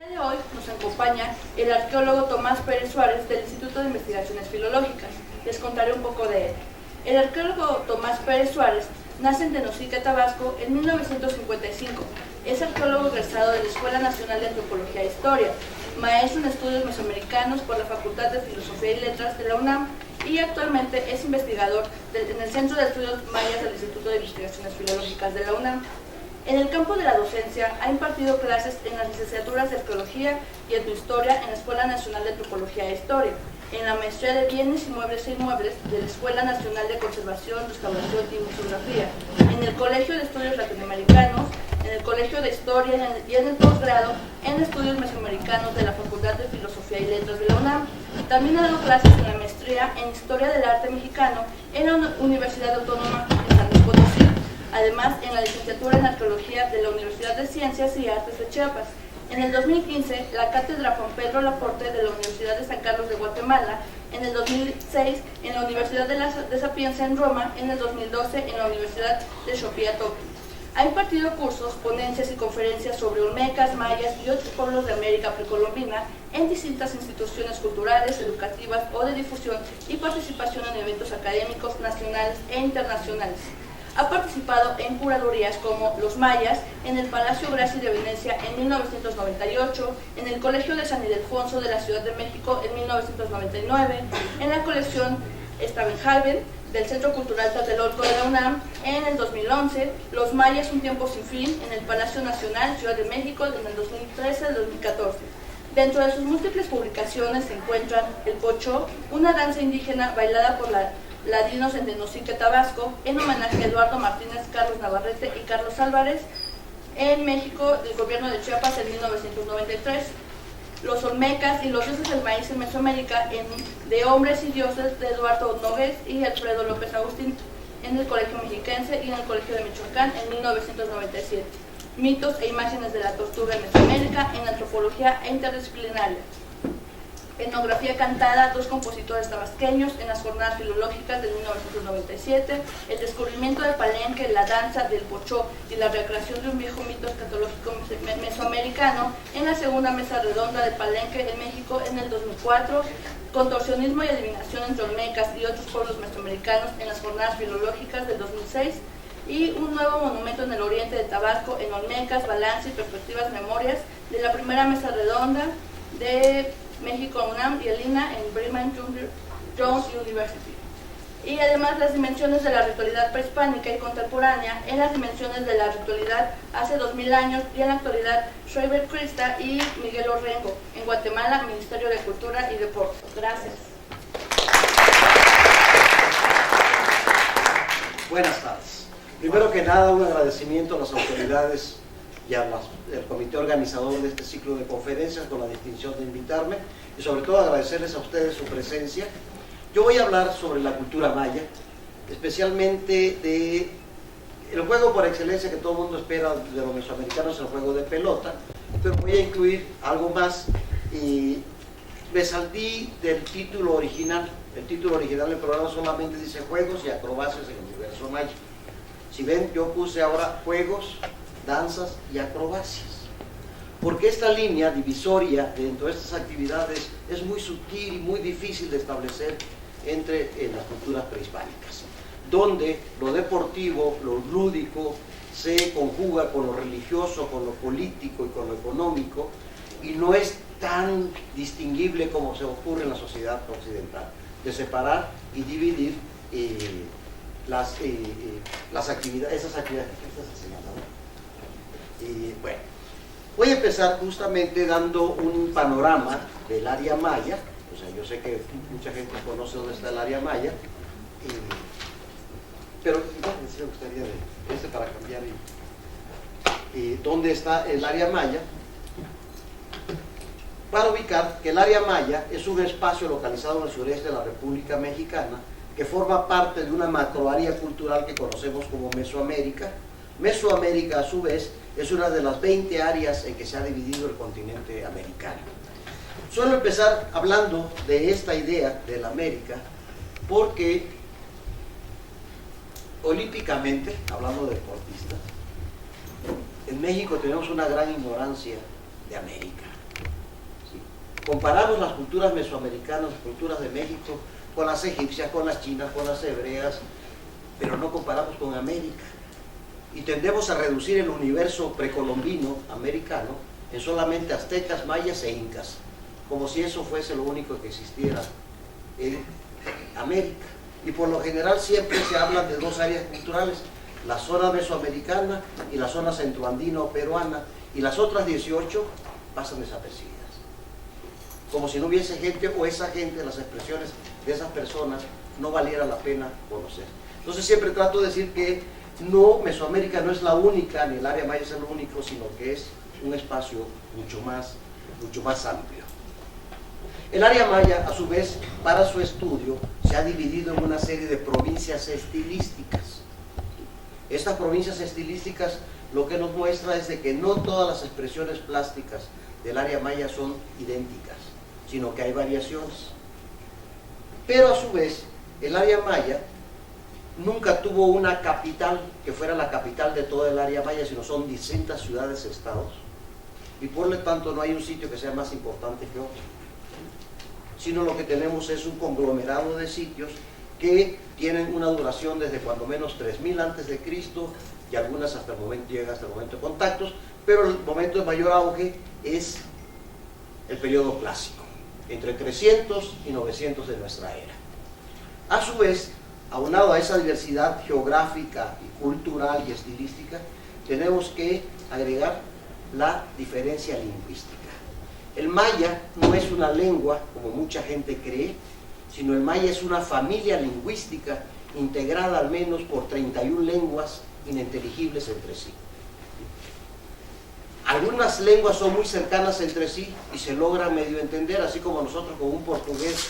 El día de hoy nos acompaña el arqueólogo Tomás Pérez Suárez del Instituto de Investigaciones Filológicas. Les contaré un poco de él. El arqueólogo Tomás Pérez Suárez nace en Tenosique, Tabasco, en 1955. Es arqueólogo egresado de la Escuela Nacional de Antropología e Historia, maestro en estudios mesoamericanos por la Facultad de Filosofía y Letras de la UNAM y actualmente es investigador en el Centro de Estudios Mayas del Instituto de Investigaciones Filológicas de la UNAM. En el campo de la docencia ha impartido clases en las licenciaturas de Arqueología y Etnohistoria en la Escuela Nacional de Antropología e Historia, en la Maestría de Bienes Inmuebles e Inmuebles de la Escuela Nacional de Conservación, Restauración y Museografía, en el Colegio de Estudios Latinoamericanos, en el Colegio de Historia y en el posgrado en Estudios Mesoamericanos de la Facultad de Filosofía y Letras de la UNAM. También ha dado clases en la Maestría en Historia del Arte Mexicano en la Universidad Autónoma de San Luis Potosí. Además, en la licenciatura en Arqueología de la Universidad de Ciencias y Artes de Chiapas. En el 2015, la Cátedra Juan Pedro Laporte de la Universidad de San Carlos de Guatemala. En el 2006, en la Universidad de Sapienza en Roma. En el 2012, en la Universidad de Sofía, Tokio. Ha impartido cursos, ponencias y conferencias sobre olmecas, mayas y otros pueblos de América precolombina en distintas instituciones culturales, educativas o de difusión y participación en eventos académicos nacionales e internacionales. Ha participado en curadurías como Los Mayas, en el Palacio Grassi de Venecia en 1998, en el Colegio de San Ildefonso de la Ciudad de México en 1999, en la colección Stavenhagen del Centro Cultural Tlatelolco de la UNAM en el 2011, Los Mayas, un tiempo sin fin, en el Palacio Nacional, Ciudad de México, en el 2013-2014. Dentro de sus múltiples publicaciones se encuentran El Pochó, una danza indígena bailada por ladinos en Tenosique, Tabasco, en homenaje a Eduardo Martínez, Carlos Navarrete y Carlos Álvarez, en México, del gobierno de Chiapas en 1993. Los Olmecas y los dioses del maíz en Mesoamérica, de hombres y dioses, de Eduardo Nogués y Alfredo López Agustín, en el Colegio Mexiquense y en el Colegio de Michoacán en 1997. Mitos e imágenes de la tortuga en Mesoamérica, en antropología e interdisciplinaria. Etnografía cantada, dos compositores tabasqueños en las jornadas filológicas de 1997, el descubrimiento del Palenque, la danza del Pochó y la recreación de un viejo mito escatológico mesoamericano en la segunda mesa redonda del Palenque en México en el 2004, contorsionismo y adivinación entre olmecas y otros pueblos mesoamericanos en las jornadas filológicas del 2006, y un nuevo monumento en el oriente de Tabasco en olmecas, balance y perspectivas memorias de la primera mesa redonda de México, UNAM y el INA en Brigham Young University. Y además las dimensiones de la ritualidad prehispánica y contemporánea en las dimensiones de la ritualidad hace 2000 años y en la actualidad Schreiber Crista y Miguel Orrengo, en Guatemala, Ministerio de Cultura y Deportes. Gracias. Buenas tardes. Primero que nada, un agradecimiento a las autoridades y al comité organizador de este ciclo de conferencias con la distinción de invitarme y sobre todo agradecerles a ustedes su presencia. Yo voy a hablar sobre la cultura maya, especialmente de el juego por excelencia que todo el mundo espera de los mesoamericanos, el juego de pelota, pero voy a incluir algo más y me salí del título original. El título original del programa solamente dice Juegos y Acrobacias en el Universo Maya. Si ven, yo puse ahora Juegos, Danzas y Acrobacias, porque esta línea divisoria dentro de estas actividades es muy sutil y muy difícil de establecer entre las culturas prehispánicas, donde lo deportivo, lo lúdico, se conjuga con lo religioso, con lo político y con lo económico, y no es tan distinguible como se ocurre en la sociedad occidental, de separar y dividir las actividades, esas actividades que estás enseñando, ¿no? Bueno, voy a empezar justamente dando un panorama del área maya. O sea, yo sé que mucha gente conoce dónde está el área maya, pero igual me gustaría de para cambiar dónde está el área maya, para ubicar que el área maya es un espacio localizado en el sureste de la República Mexicana que forma parte de una macroárea cultural que conocemos como Mesoamérica. Mesoamérica, a su vez, es una de las 20 áreas en que se ha dividido el continente americano. Suelo empezar hablando de esta idea de la América porque olímpicamente, hablando de deportistas, en México tenemos una gran ignorancia de América. comparamos las culturas mesoamericanas, las culturas de México, con las egipcias, con las chinas, con las hebreas, pero no comparamos con América. Y tendemos a reducir el universo precolombino americano en solamente aztecas, mayas e incas, como si eso fuese lo único que existiera en América. Y por lo general siempre se habla de dos áreas culturales, la zona mesoamericana y la zona centroandina o peruana, y las otras 18 pasan desapercibidas. Como si no hubiese gente, o esa gente, las expresiones de esas personas no valiera la pena conocer. Entonces siempre trato de decir que no, Mesoamérica no es la única, ni el área maya es el único, sino que es un espacio mucho más amplio. El área maya, a su vez, para su estudio, se ha dividido en una serie de provincias estilísticas. Estas provincias estilísticas lo que nos muestra es de que no todas las expresiones plásticas del área maya son idénticas, sino que hay variaciones. Pero a su vez, el área maya nunca tuvo una capital que fuera la capital de toda el área maya, sino son distintas ciudades-estados. Y por lo tanto no hay un sitio que sea más importante que otro, sino lo que tenemos es un conglomerado de sitios que tienen una duración desde cuando menos 3000 antes de Cristo y algunas hasta el momento llegan hasta el momento de contactos, pero el momento de mayor auge es el periodo clásico, entre 300 y 900 de nuestra era. A su vez, aunado a esa diversidad geográfica y cultural y estilística, tenemos que agregar la diferencia lingüística. El maya no es una lengua, como mucha gente cree, sino el maya es una familia lingüística integrada al menos por 31 lenguas ininteligibles entre sí. Algunas lenguas son muy cercanas entre sí y se logran medio entender, así como nosotros con un portugués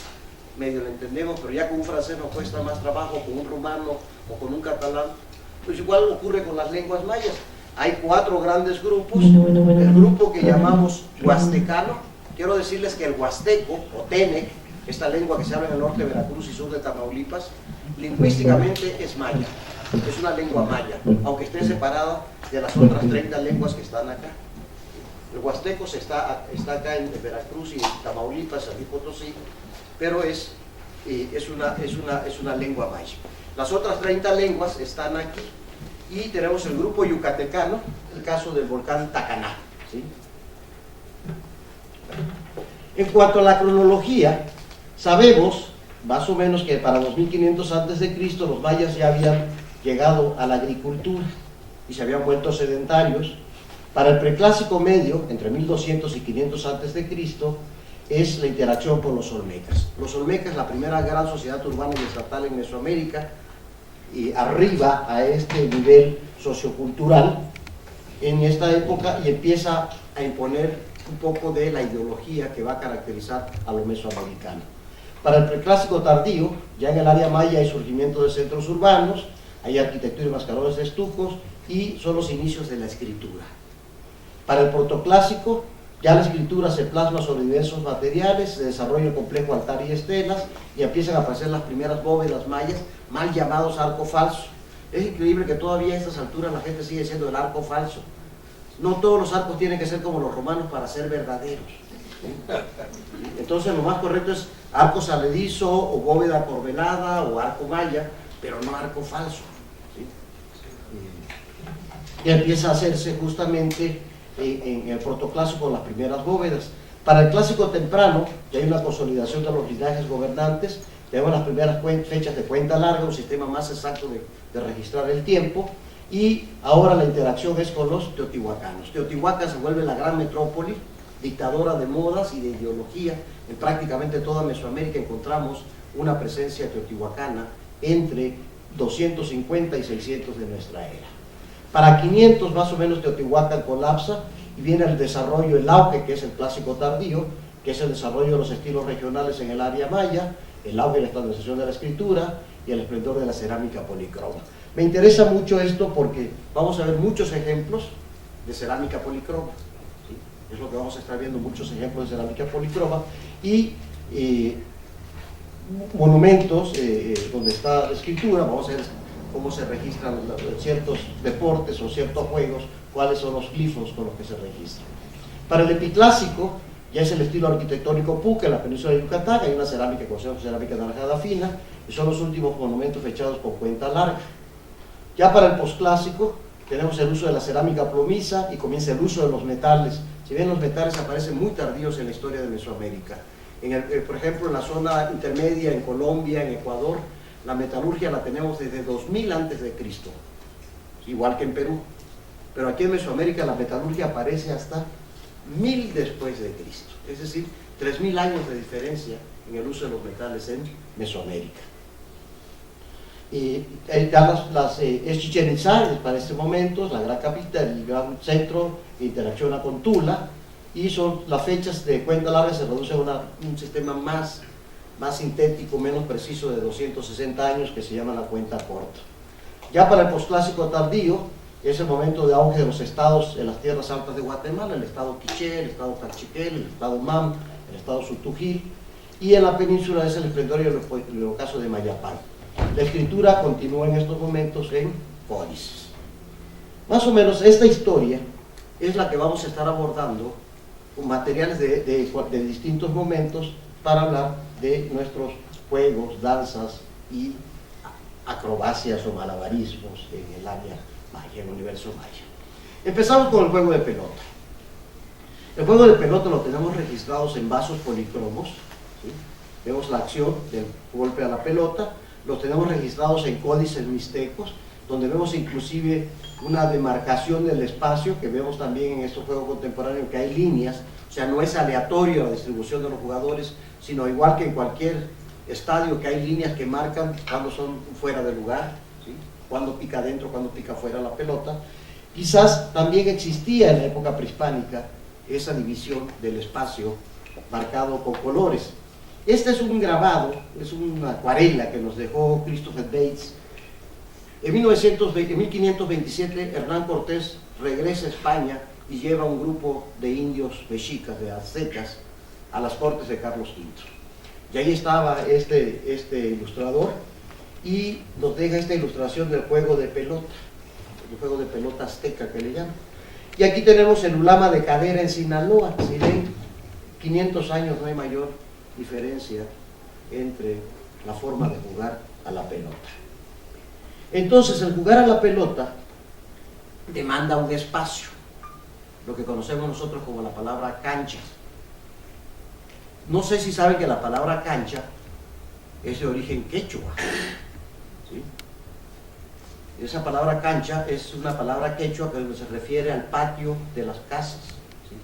medio lo entendemos, pero ya con un francés nos cuesta más trabajo, con un rumano o con un catalán. Pues igual ocurre con las lenguas mayas. Hay 4 grandes grupos. El grupo que llamamos huastecano, quiero decirles que el huasteco o tenec, esta lengua que se habla en el norte de Veracruz y sur de Tamaulipas, lingüísticamente es maya, es una lengua maya, aunque esté separada de las otras 30 lenguas que están acá. El huasteco está acá en Veracruz y Tamaulipas, San Luis Potosí, pero es una lengua maya. Las otras 30 lenguas están aquí. Y tenemos el grupo yucatecano, el caso del volcán Tacaná, ¿sí? En cuanto a la cronología, sabemos más o menos que para 2500 a.C. los mayas ya habían llegado a la agricultura y se habían vuelto sedentarios. Para el preclásico medio, entre 1200 y 500 a.C., es la interacción con los olmecas. Los olmecas, la primera gran sociedad urbana y estatal en Mesoamérica, y arriba a este nivel sociocultural en esta época, y empieza a imponer un poco de la ideología que va a caracterizar a lo mesoamericano. Para el preclásico tardío, ya en el área maya hay surgimiento de centros urbanos, hay arquitectura y mascarones de estucos, y son los inicios de la escritura. Para el protoclásico, ya la escritura se plasma sobre diversos materiales, se desarrolla el complejo altar y estelas, y empiezan a aparecer las primeras bóvedas mayas, mal llamados arco falso. Es increíble que todavía a estas alturas la gente sigue diciendo el arco falso. No todos los arcos tienen que ser como los romanos para ser verdaderos. Entonces lo más correcto es arco saledizo, o bóveda corbelada, o arco maya, pero no arco falso. Y empieza a hacerse justamente en el protoclásico las primeras bóvedas. Para el clásico temprano ya hay una consolidación de los linajes gobernantes, tenemos las primeras fechas de cuenta larga, un sistema más exacto de registrar el tiempo, y ahora la interacción es con los teotihuacanos. Teotihuacán se vuelve la gran metrópoli, dictadora de modas y de ideología. En prácticamente toda Mesoamérica encontramos una presencia teotihuacana entre 250 y 600 de nuestra era. Para 500 más o menos Teotihuacán colapsa y viene el desarrollo, el auge, que es el clásico tardío, que es el desarrollo de los estilos regionales en el área maya, el auge de la estandarización de la escritura y el esplendor de la cerámica policroma. Me interesa mucho esto porque vamos a ver muchos ejemplos de cerámica policroma, ¿sí? Es lo que vamos a estar viendo, muchos ejemplos de cerámica policroma y monumentos donde está la escritura. Vamos a ver cómo se registran ciertos deportes o ciertos juegos, cuáles son los glifos con los que se registran. Para el epiclásico Ya es el estilo arquitectónico Puca en la península de Yucatán, hay una cerámica que conocemos cerámica naranjada fina, y son los últimos monumentos fechados con cuenta larga. Ya para el posclásico tenemos el uso de la cerámica plomiza y comienza el uso de los metales. Si bien los metales aparecen muy tardíos en la historia de Mesoamérica, por ejemplo en la zona intermedia, en Colombia, en Ecuador, la metalurgia la tenemos desde 2000 a.C., igual que en Perú, pero aquí en Mesoamérica la metalurgia aparece hasta 1000 después de Cristo, es decir, 3000 años de diferencia en el uso de los metales en Mesoamérica. Es Chichén Itzá para este momento, la gran capital, el gran centro que interacciona con Tula, y son las fechas de cuenta larga se reducen a un sistema más sintético, menos preciso, de 260 años, que se llama la cuenta corta. Ya para el posclásico tardío es el momento de auge de los estados en las tierras altas de Guatemala, el estado Quiché, el estado Tachiquel, el estado Mam, el estado Sutujil, y en la península es el esplendor y el ocaso de Mayapán. La escritura continúa en estos momentos en códices. Más o menos esta historia es la que vamos a estar abordando con materiales de distintos momentos para hablar de nuestros juegos, danzas y acrobacias o malabarismos en el área maya, en el universo maya. Empezamos con el juego de pelota. El juego de pelota lo tenemos registrados en vasos policromos, ¿sí? Vemos la acción del golpe a la pelota, los tenemos registrados en códices mixtecos, donde vemos inclusive una demarcación del espacio, que vemos también en estos juegos contemporáneos que hay líneas, o sea, no es aleatorio la distribución de los jugadores, sino igual que en cualquier estadio que hay líneas que marcan cuando son fuera de lugar, ¿sí? Cuando pica adentro, cuando pica fuera la pelota. Quizás también existía en la época prehispánica esa división del espacio marcado con colores. Este es un grabado, es una acuarela que nos dejó Christopher Bates. En 1527 Hernán Cortés regresa a España y lleva un grupo de indios mexicas, de aztecas, a las cortes de Carlos V. Y ahí estaba este ilustrador y nos deja esta ilustración del juego de pelota, el juego de pelota azteca que le llaman. Y aquí tenemos el ulama de cadera en Sinaloa. Si ven, 500 años no hay mayor diferencia entre la forma de jugar a la pelota. Entonces, el jugar a la pelota demanda un espacio, lo que conocemos nosotros como la palabra cancha. No sé si saben que la palabra cancha es de origen quechua, ¿sí? Esa palabra cancha es una palabra quechua que se refiere al patio de las casas, ¿sí?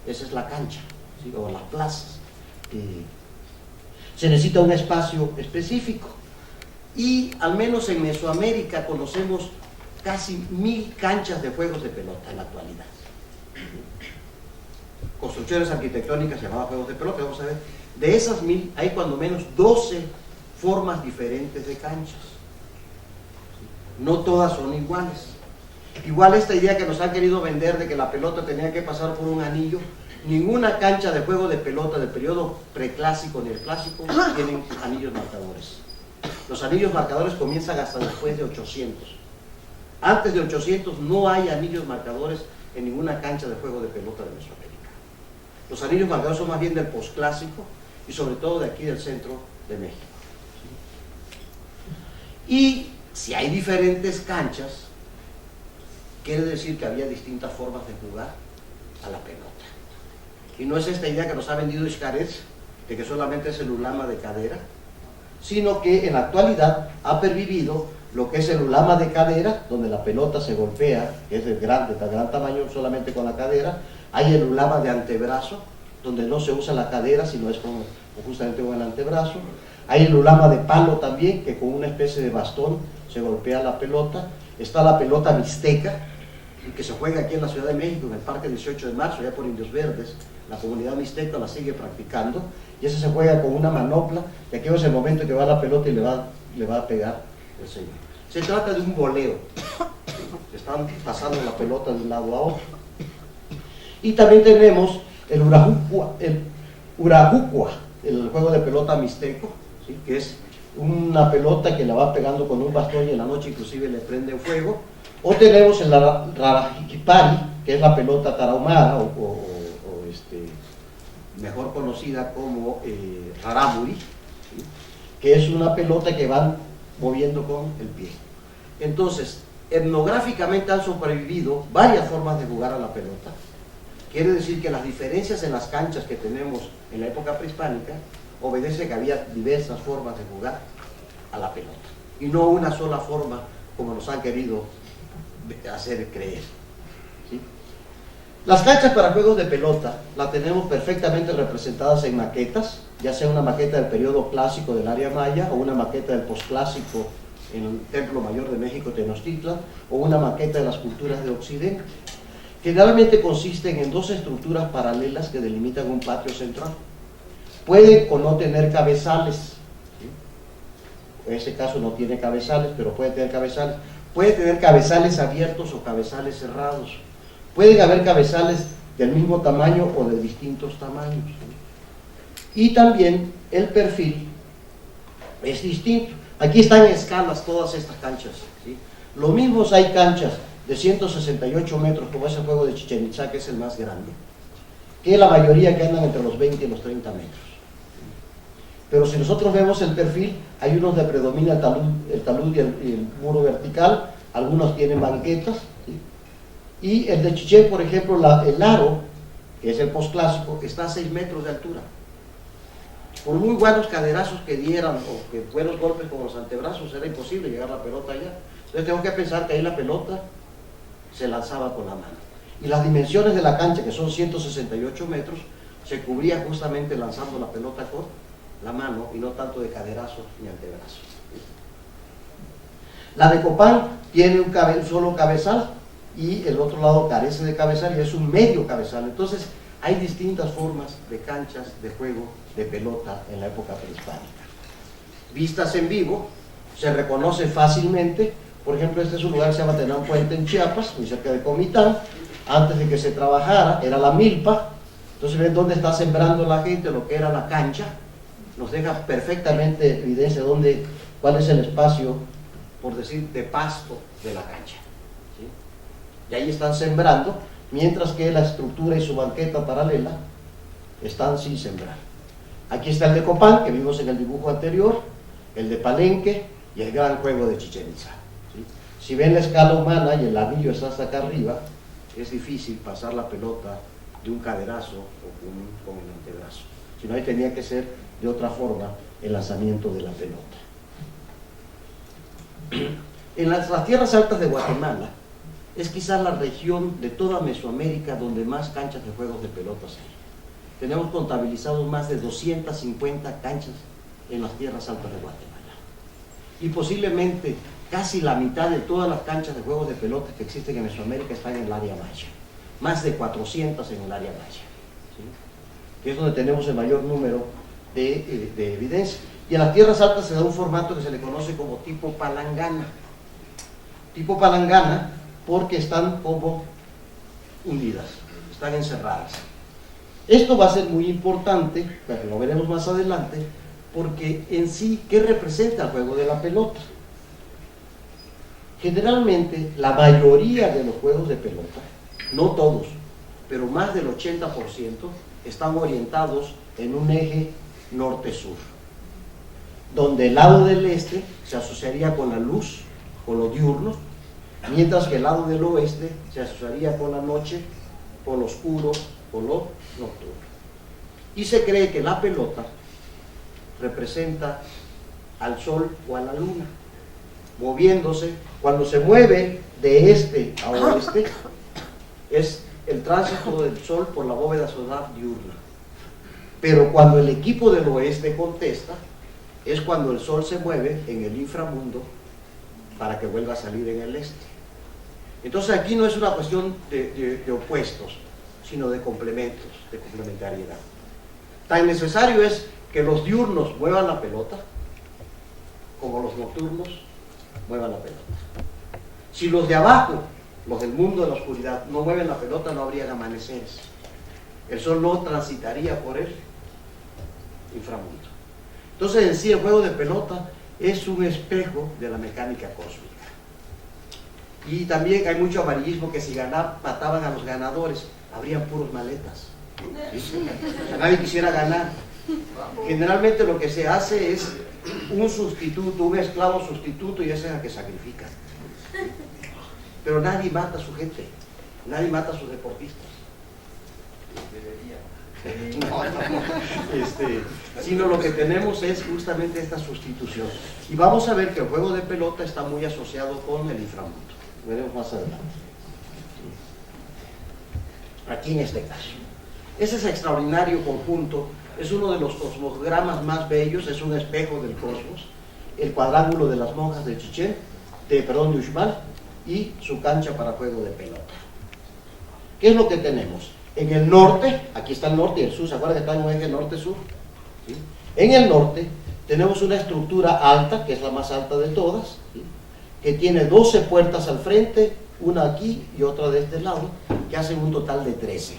Esa es la cancha, ¿sí? O las plazas. Se necesita un espacio específico, y al menos en Mesoamérica conocemos casi 1000 canchas de juegos de pelota en la actualidad. Construcciones arquitectónicas llamadas juegos de pelota, vamos a ver. De esas 1000 hay cuando menos 12 formas diferentes de canchas. No todas son iguales. Igual esta idea que nos han querido vender de que la pelota tenía que pasar por un anillo, ninguna cancha de juego de pelota del periodo preclásico ni el clásico tienen anillos marcadores. Los anillos marcadores comienzan hasta después de 800. Antes de 800 no hay anillos marcadores en ninguna cancha de juego de pelota de Mesoamérica. Los anillos marcadores son más bien del posclásico y sobre todo de aquí del centro de México. Y si hay diferentes canchas, quiere decir que había distintas formas de jugar a la pelota. Y no es esta idea que nos ha vendido Xcaret, de que solamente es el ulama de cadera, sino que en la actualidad ha pervivido lo que es el ulama de cadera, donde la pelota se golpea, que es de gran tamaño solamente con la cadera. Hay el ulama de antebrazo, donde no se usa la cadera, sino es justamente con el antebrazo. Hay el ulama de palo también, que con una especie de bastón se golpea la pelota. Está la pelota mixteca, que se juega aquí en la Ciudad de México, en el Parque 18 de Marzo, allá por Indios Verdes. La comunidad mixteca la sigue practicando, y eso se juega con una manopla, y aquí es el momento en que va la pelota y le va a pegar el señor. Se trata de un voleo, están pasando la pelota de un lado a otro. Y también tenemos el urajucua, el juego de pelota mixteco, ¿sí? Que es una pelota que la va pegando con un bastón y en la noche inclusive le prende fuego. O tenemos el rarajiquipari, que es la pelota tarahumara mejor conocida como rarámuri, ¿sí? Que es una pelota que van moviendo con el pie. Entonces, etnográficamente han sobrevivido varias formas de jugar a la pelota. Quiere decir que las diferencias en las canchas que tenemos en la época prehispánica obedece que había diversas formas de jugar a la pelota y no una sola forma como nos han querido hacer creer, ¿sí? Las canchas para juegos de pelota las tenemos perfectamente representadas en maquetas, ya sea una maqueta del periodo clásico del área maya o una maqueta del posclásico en el Templo Mayor de México, Tenochtitlan, o una maqueta de las culturas de Occidente. Generalmente consisten en dos estructuras paralelas que delimitan un patio central. Puede o no tener cabezales, ¿sí? En este caso no tiene cabezales, pero puede tener cabezales. Puede tener cabezales abiertos o cabezales cerrados. Pueden haber cabezales del mismo tamaño o de distintos tamaños, ¿sí? Y también el perfil es distinto. Aquí están en escalas todas estas canchas, ¿sí? Lo mismo hay canchas de 168 metros, como ese juego de Chichén Itzá, que es el más grande, que la mayoría que andan entre los 20 y los 30 metros. Pero si nosotros vemos el perfil, hay unos donde predomina el talud y el muro vertical, algunos tienen banquetas, ¿sí? Y el de Chichén, por ejemplo, el aro, que es el posclásico, está a 6 metros de altura. Por muy buenos caderazos que dieran, o que buenos golpes con los antebrazos, era imposible llegar la pelota allá. Entonces tengo que pensar que ahí la pelota se lanzaba con la mano. Y las dimensiones de la cancha, que son 168 metros, se cubría justamente lanzando la pelota con la mano y no tanto de caderazos ni antebrazos. La de Copán tiene un solo cabezal y el otro lado carece de cabezal y es un medio cabezal. Entonces hay distintas formas de canchas de juego de pelota en la época prehispánica. Vistas en vivo, se reconoce fácilmente. Por ejemplo, este es un lugar que se llama Tenampuente en Chiapas, muy cerca de Comitán. Antes de que se trabajara, era la milpa. Entonces ven dónde está sembrando la gente lo que era la cancha. Nos deja perfectamente evidencia cuál es el espacio, por decir, de pasto de la cancha, ¿sí? Y ahí están sembrando, mientras que la estructura y su banqueta paralela están sin sembrar. Aquí está el de Copán, que vimos en el dibujo anterior, el de Palenque y el gran juego de Chichén Itzá, ¿sí? Si ven la escala humana y el anillo está hasta acá arriba, es difícil pasar la pelota de un caderazo o con el antebrazo. Si no, ahí tenía que ser de otra forma el lanzamiento de la pelota. En las tierras altas de Guatemala es quizás la región de toda Mesoamérica donde más canchas de juegos de pelotas hay. Tenemos contabilizados más de 250 canchas en las tierras altas de Guatemala. Y posiblemente casi la mitad de todas las canchas de juegos de pelotas que existen en Mesoamérica están en el área maya. Más de 400 en el área maya, ¿sí? Que es donde tenemos el mayor número de evidencia. Y en las tierras altas se da un formato que se le conoce como tipo palangana. Tipo palangana porque están como hundidas, están encerradas. Esto va a ser muy importante, pero lo veremos más adelante, porque en sí, ¿qué representa el juego de la pelota? Generalmente, la mayoría de los juegos de pelota, no todos, pero más del 80%, están orientados en un eje norte-sur, donde el lado del este se asociaría con la luz, con lo diurno, mientras que el lado del oeste se asociaría con la noche, con lo oscuro, con lo nocturno. Y se cree que la pelota representa al sol o a la luna, moviéndose. Cuando se mueve de este a oeste, es el tránsito del sol por la bóveda solar diurna. Pero cuando el equipo del oeste contesta, es cuando el sol se mueve en el inframundo para que vuelva a salir en el este. Entonces aquí no es una cuestión de opuestos, sino de complementos, de complementariedad. Tan necesario es que los diurnos muevan la pelota, como los nocturnos muevan la pelota. Si los de abajo, los del mundo de la oscuridad, no mueven la pelota, no habría amaneceres. El sol no transitaría por el inframundo. Entonces en sí el juego de pelota es un espejo de la mecánica cósmica. Y también hay mucho amarillismo que si mataban a los ganadores, habrían puros maletas. ¿sí? Nadie quisiera ganar. Generalmente lo que se hace es un sustituto, un esclavo sustituto, y ese es el que sacrifica. Pero nadie mata a su gente, nadie mata a sus deportistas. Sino lo que tenemos es justamente esta sustitución. Y vamos a ver que el juego de pelota está muy asociado con el inframundo. Veremos más adelante. Aquí en este caso. Ese es extraordinario conjunto, es uno de los cosmogramas más bellos, es un espejo del cosmos, el cuadrángulo de las monjas de Chichén, de Uxmal, y su cancha para juego de pelota. ¿Qué es lo que tenemos? En el norte, aquí está el norte y el sur, ¿se acuerdan que está en un eje norte-sur? ¿Sí? En el norte tenemos una estructura alta, que es la más alta de todas, ¿sí? Que tiene 12 puertas al frente, una aquí y otra de este lado, que hacen un total de 13.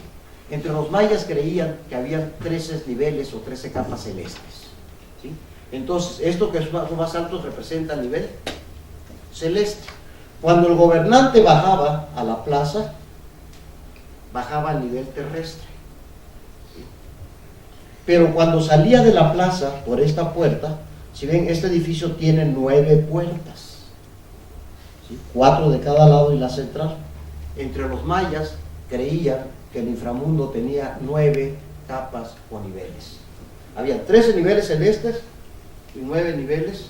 Entre los mayas creían que había 13 niveles o 13 capas celestes, ¿sí? Entonces, esto que es más alto representa el nivel celeste. Cuando el gobernante bajaba a la plaza, bajaba al nivel terrestre. ¿Sí? Pero cuando salía de la plaza por esta puerta, si ven, este edificio tiene 9 puertas, ¿sí? 4 de cada lado y la central. Entre los mayas creían que el inframundo tenía 9 capas o niveles. Había 13 niveles celestes y 9 niveles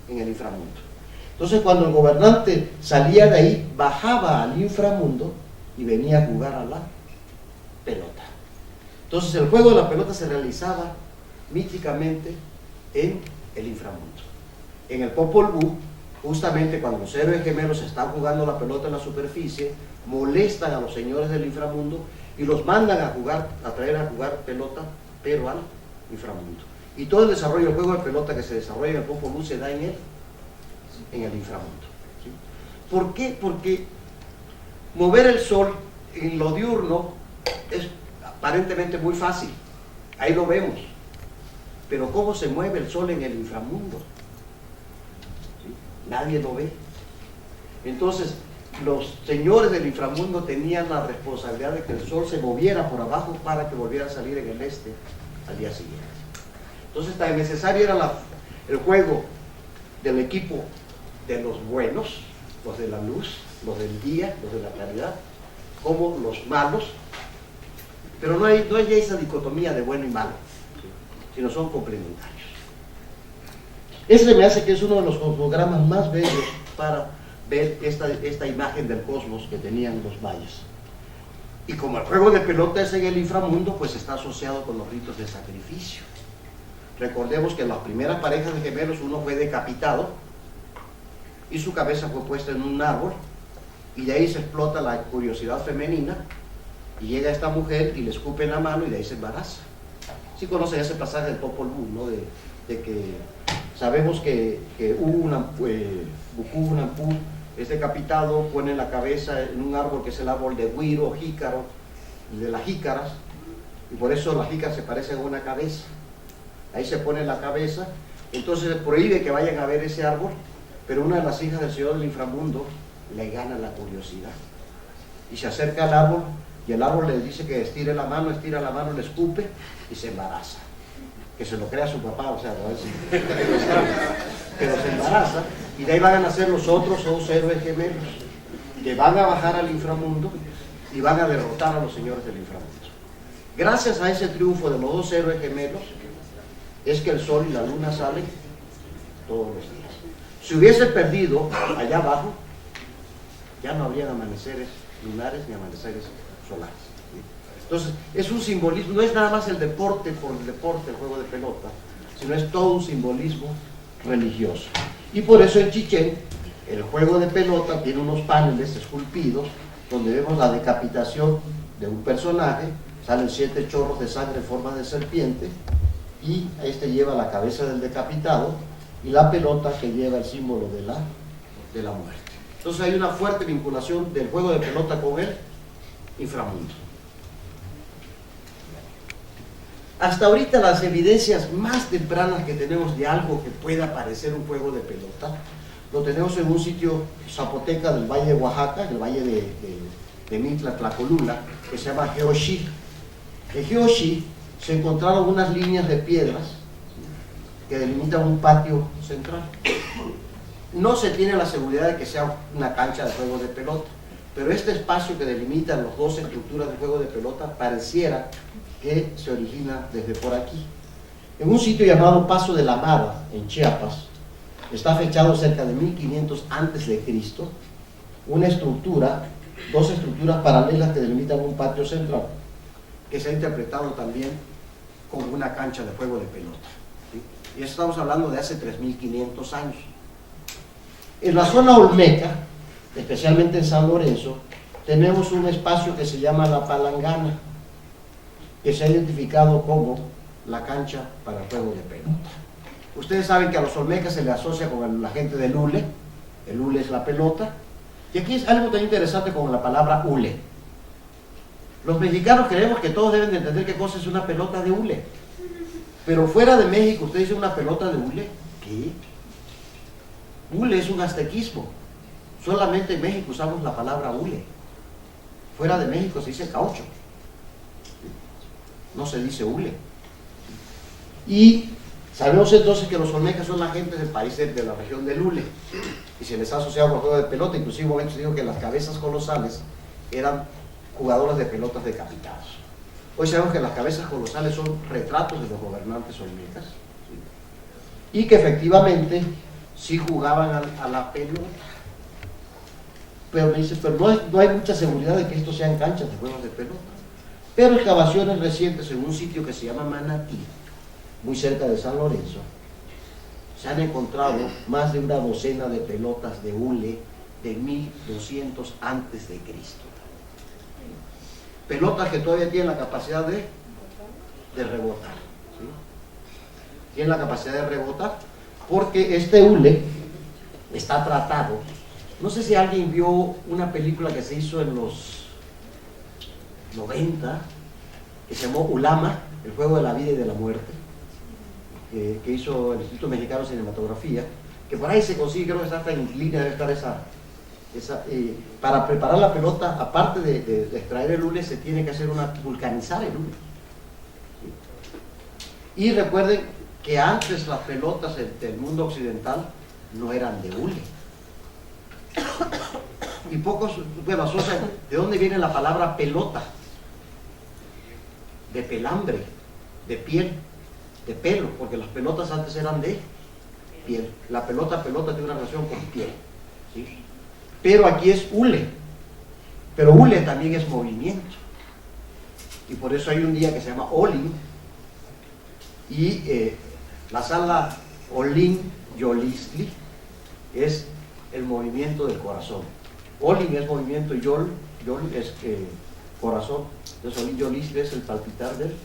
en el inframundo. Entonces, cuando el gobernante salía de ahí, bajaba al inframundo y venía a jugar a la pelota. Entonces, el juego de la pelota se realizaba míticamente en el inframundo. En el Popol Vuh, justamente cuando los héroes gemelos están jugando la pelota en la superficie, molestan a los señores del inframundo y los mandan a jugar, a traer a jugar pelota, pero al inframundo. Y todo el desarrollo del juego de pelota que se desarrolla en el Popol Vuh se da en el inframundo. ¿Sí? ¿Por qué? Porque mover el sol en lo diurno es aparentemente muy fácil, ahí lo vemos, pero ¿cómo se mueve el sol en el inframundo? ¿Sí? Nadie lo ve. Entonces, los señores del inframundo tenían la responsabilidad de que el sol se moviera por abajo para que volviera a salir en el este al día siguiente. Entonces, tan necesario era el juego del equipo de los buenos, los de la luz, los del día, los de la claridad, como los malos, pero no hay esa dicotomía de bueno y malo, ¿sí? Sino son complementarios. Ese me hace que es uno de los cosmogramas más bellos para ver esta imagen del cosmos que tenían los mayas. Y como el juego de pelota es en el inframundo, pues está asociado con los ritos de sacrificio. Recordemos que en las primeras parejas de gemelos uno fue decapitado y su cabeza fue puesta en un árbol, y de ahí se explota la curiosidad femenina y llega esta mujer y le escupe en la mano y de ahí se embaraza. Sí conocen ese pasaje del Popol Vuh, ¿no? De que sabemos que Buku es decapitado, pone la cabeza en un árbol que es el árbol de Huiro, jícaro, de las jícaras, y por eso las jícaras se parecen a una cabeza. Ahí se pone la cabeza, entonces se prohíbe que vayan a ver ese árbol, pero una de las hijas del señor del inframundo le gana la curiosidad y se acerca al árbol, y el árbol le dice que estira la mano, le escupe y se embaraza. Que se lo crea su papá, o sea, pero se embaraza, y de ahí van a nacer los otros 2 héroes gemelos que van a bajar al inframundo y van a derrotar a los señores del inframundo. Gracias a ese triunfo de los 2 héroes gemelos es que el sol y la luna salen todos los días. Si hubiese perdido allá abajo, ya no habrían amaneceres lunares ni amaneceres solares. Entonces, es un simbolismo, no es nada más el deporte por el deporte, el juego de pelota, sino es todo un simbolismo religioso. Y por eso en Chichén, el juego de pelota tiene unos paneles esculpidos, donde vemos la decapitación de un personaje, salen 7 chorros de sangre en forma de serpiente, y este lleva la cabeza del decapitado, y la pelota que lleva el símbolo de la muerte. Entonces hay una fuerte vinculación del juego de pelota con el inframundo. Hasta ahorita las evidencias más tempranas que tenemos de algo que pueda parecer un juego de pelota, lo tenemos en un sitio zapoteca del Valle de Oaxaca, el Valle de Mintla, Tlacolula, que se llama Geoxil. En Hiyoshi se encontraron unas líneas de piedras que delimitan un patio central. No se tiene la seguridad de que sea una cancha de juego de pelota, pero este espacio que delimitan las dos estructuras de juego de pelota pareciera que se origina desde por aquí. En un sitio llamado Paso de la Amada, en Chiapas, está fechado cerca de 1500 a.C., una estructura, dos estructuras paralelas que delimitan un patio central, que se ha interpretado también como una cancha de juego de pelota. ¿Sí? Y eso estamos hablando de hace 3500 años. En la zona olmeca, especialmente en San Lorenzo, tenemos un espacio que se llama La Palangana, que se ha identificado como la cancha para juego de pelota. Ustedes saben que a los olmecas se le asocia con la gente del hule. El hule es la pelota. Y aquí es algo tan interesante como la palabra hule. Los mexicanos creemos que todos deben de entender qué cosa es una pelota de hule. Pero fuera de México, usted dice una pelota de hule. ¿Qué? Hule es un aztequismo. Solamente en México usamos la palabra hule. Fuera de México se dice caucho. No se dice hule. Y sabemos entonces que los olmecas son la gente del país de la región del hule. Y se les ha asociado con el juego de pelota. Inclusive en un momento se dijo que las cabezas colosales eran jugadores de pelotas decapitados. Hoy sabemos que las cabezas colosales son retratos de los gobernantes olmecas, ¿sí? Y que efectivamente sí jugaban a la pelota. Pero me dice, pero no hay mucha seguridad de que estos sean canchas de juegos de pelota. Pero excavaciones recientes en un sitio que se llama Manatí, muy cerca de San Lorenzo, se han encontrado más de una docena de pelotas de hule de 1200 a.C. Pelotas que todavía tienen la capacidad de rebotar, ¿sí? Tienen la capacidad de rebotar porque este hule está tratado. No sé si alguien vio una película que se hizo en los 90 que se llamó Ulama, el juego de la vida y de la muerte, que hizo el Instituto Mexicano de Cinematografía, que por ahí se consigue, creo que está hasta en línea, debe estar para preparar la pelota, aparte de extraer el hule, se tiene que hacer vulcanizar el hule. ¿Sí? Y recuerden que antes las pelotas del mundo occidental no eran de hule. Y pocos, bueno, asocian, ¿de dónde viene la palabra pelota? De pelambre, de piel, de pelo, porque las pelotas antes eran de piel. La pelota tiene una relación con piel, ¿sí? Pero aquí es hule, pero hule también es movimiento, y por eso hay un día que se llama Olin, y la sala Olin Yolistli es el movimiento del corazón. Olin es movimiento, Yol es corazón, entonces Olin Yolistli es el palpitar del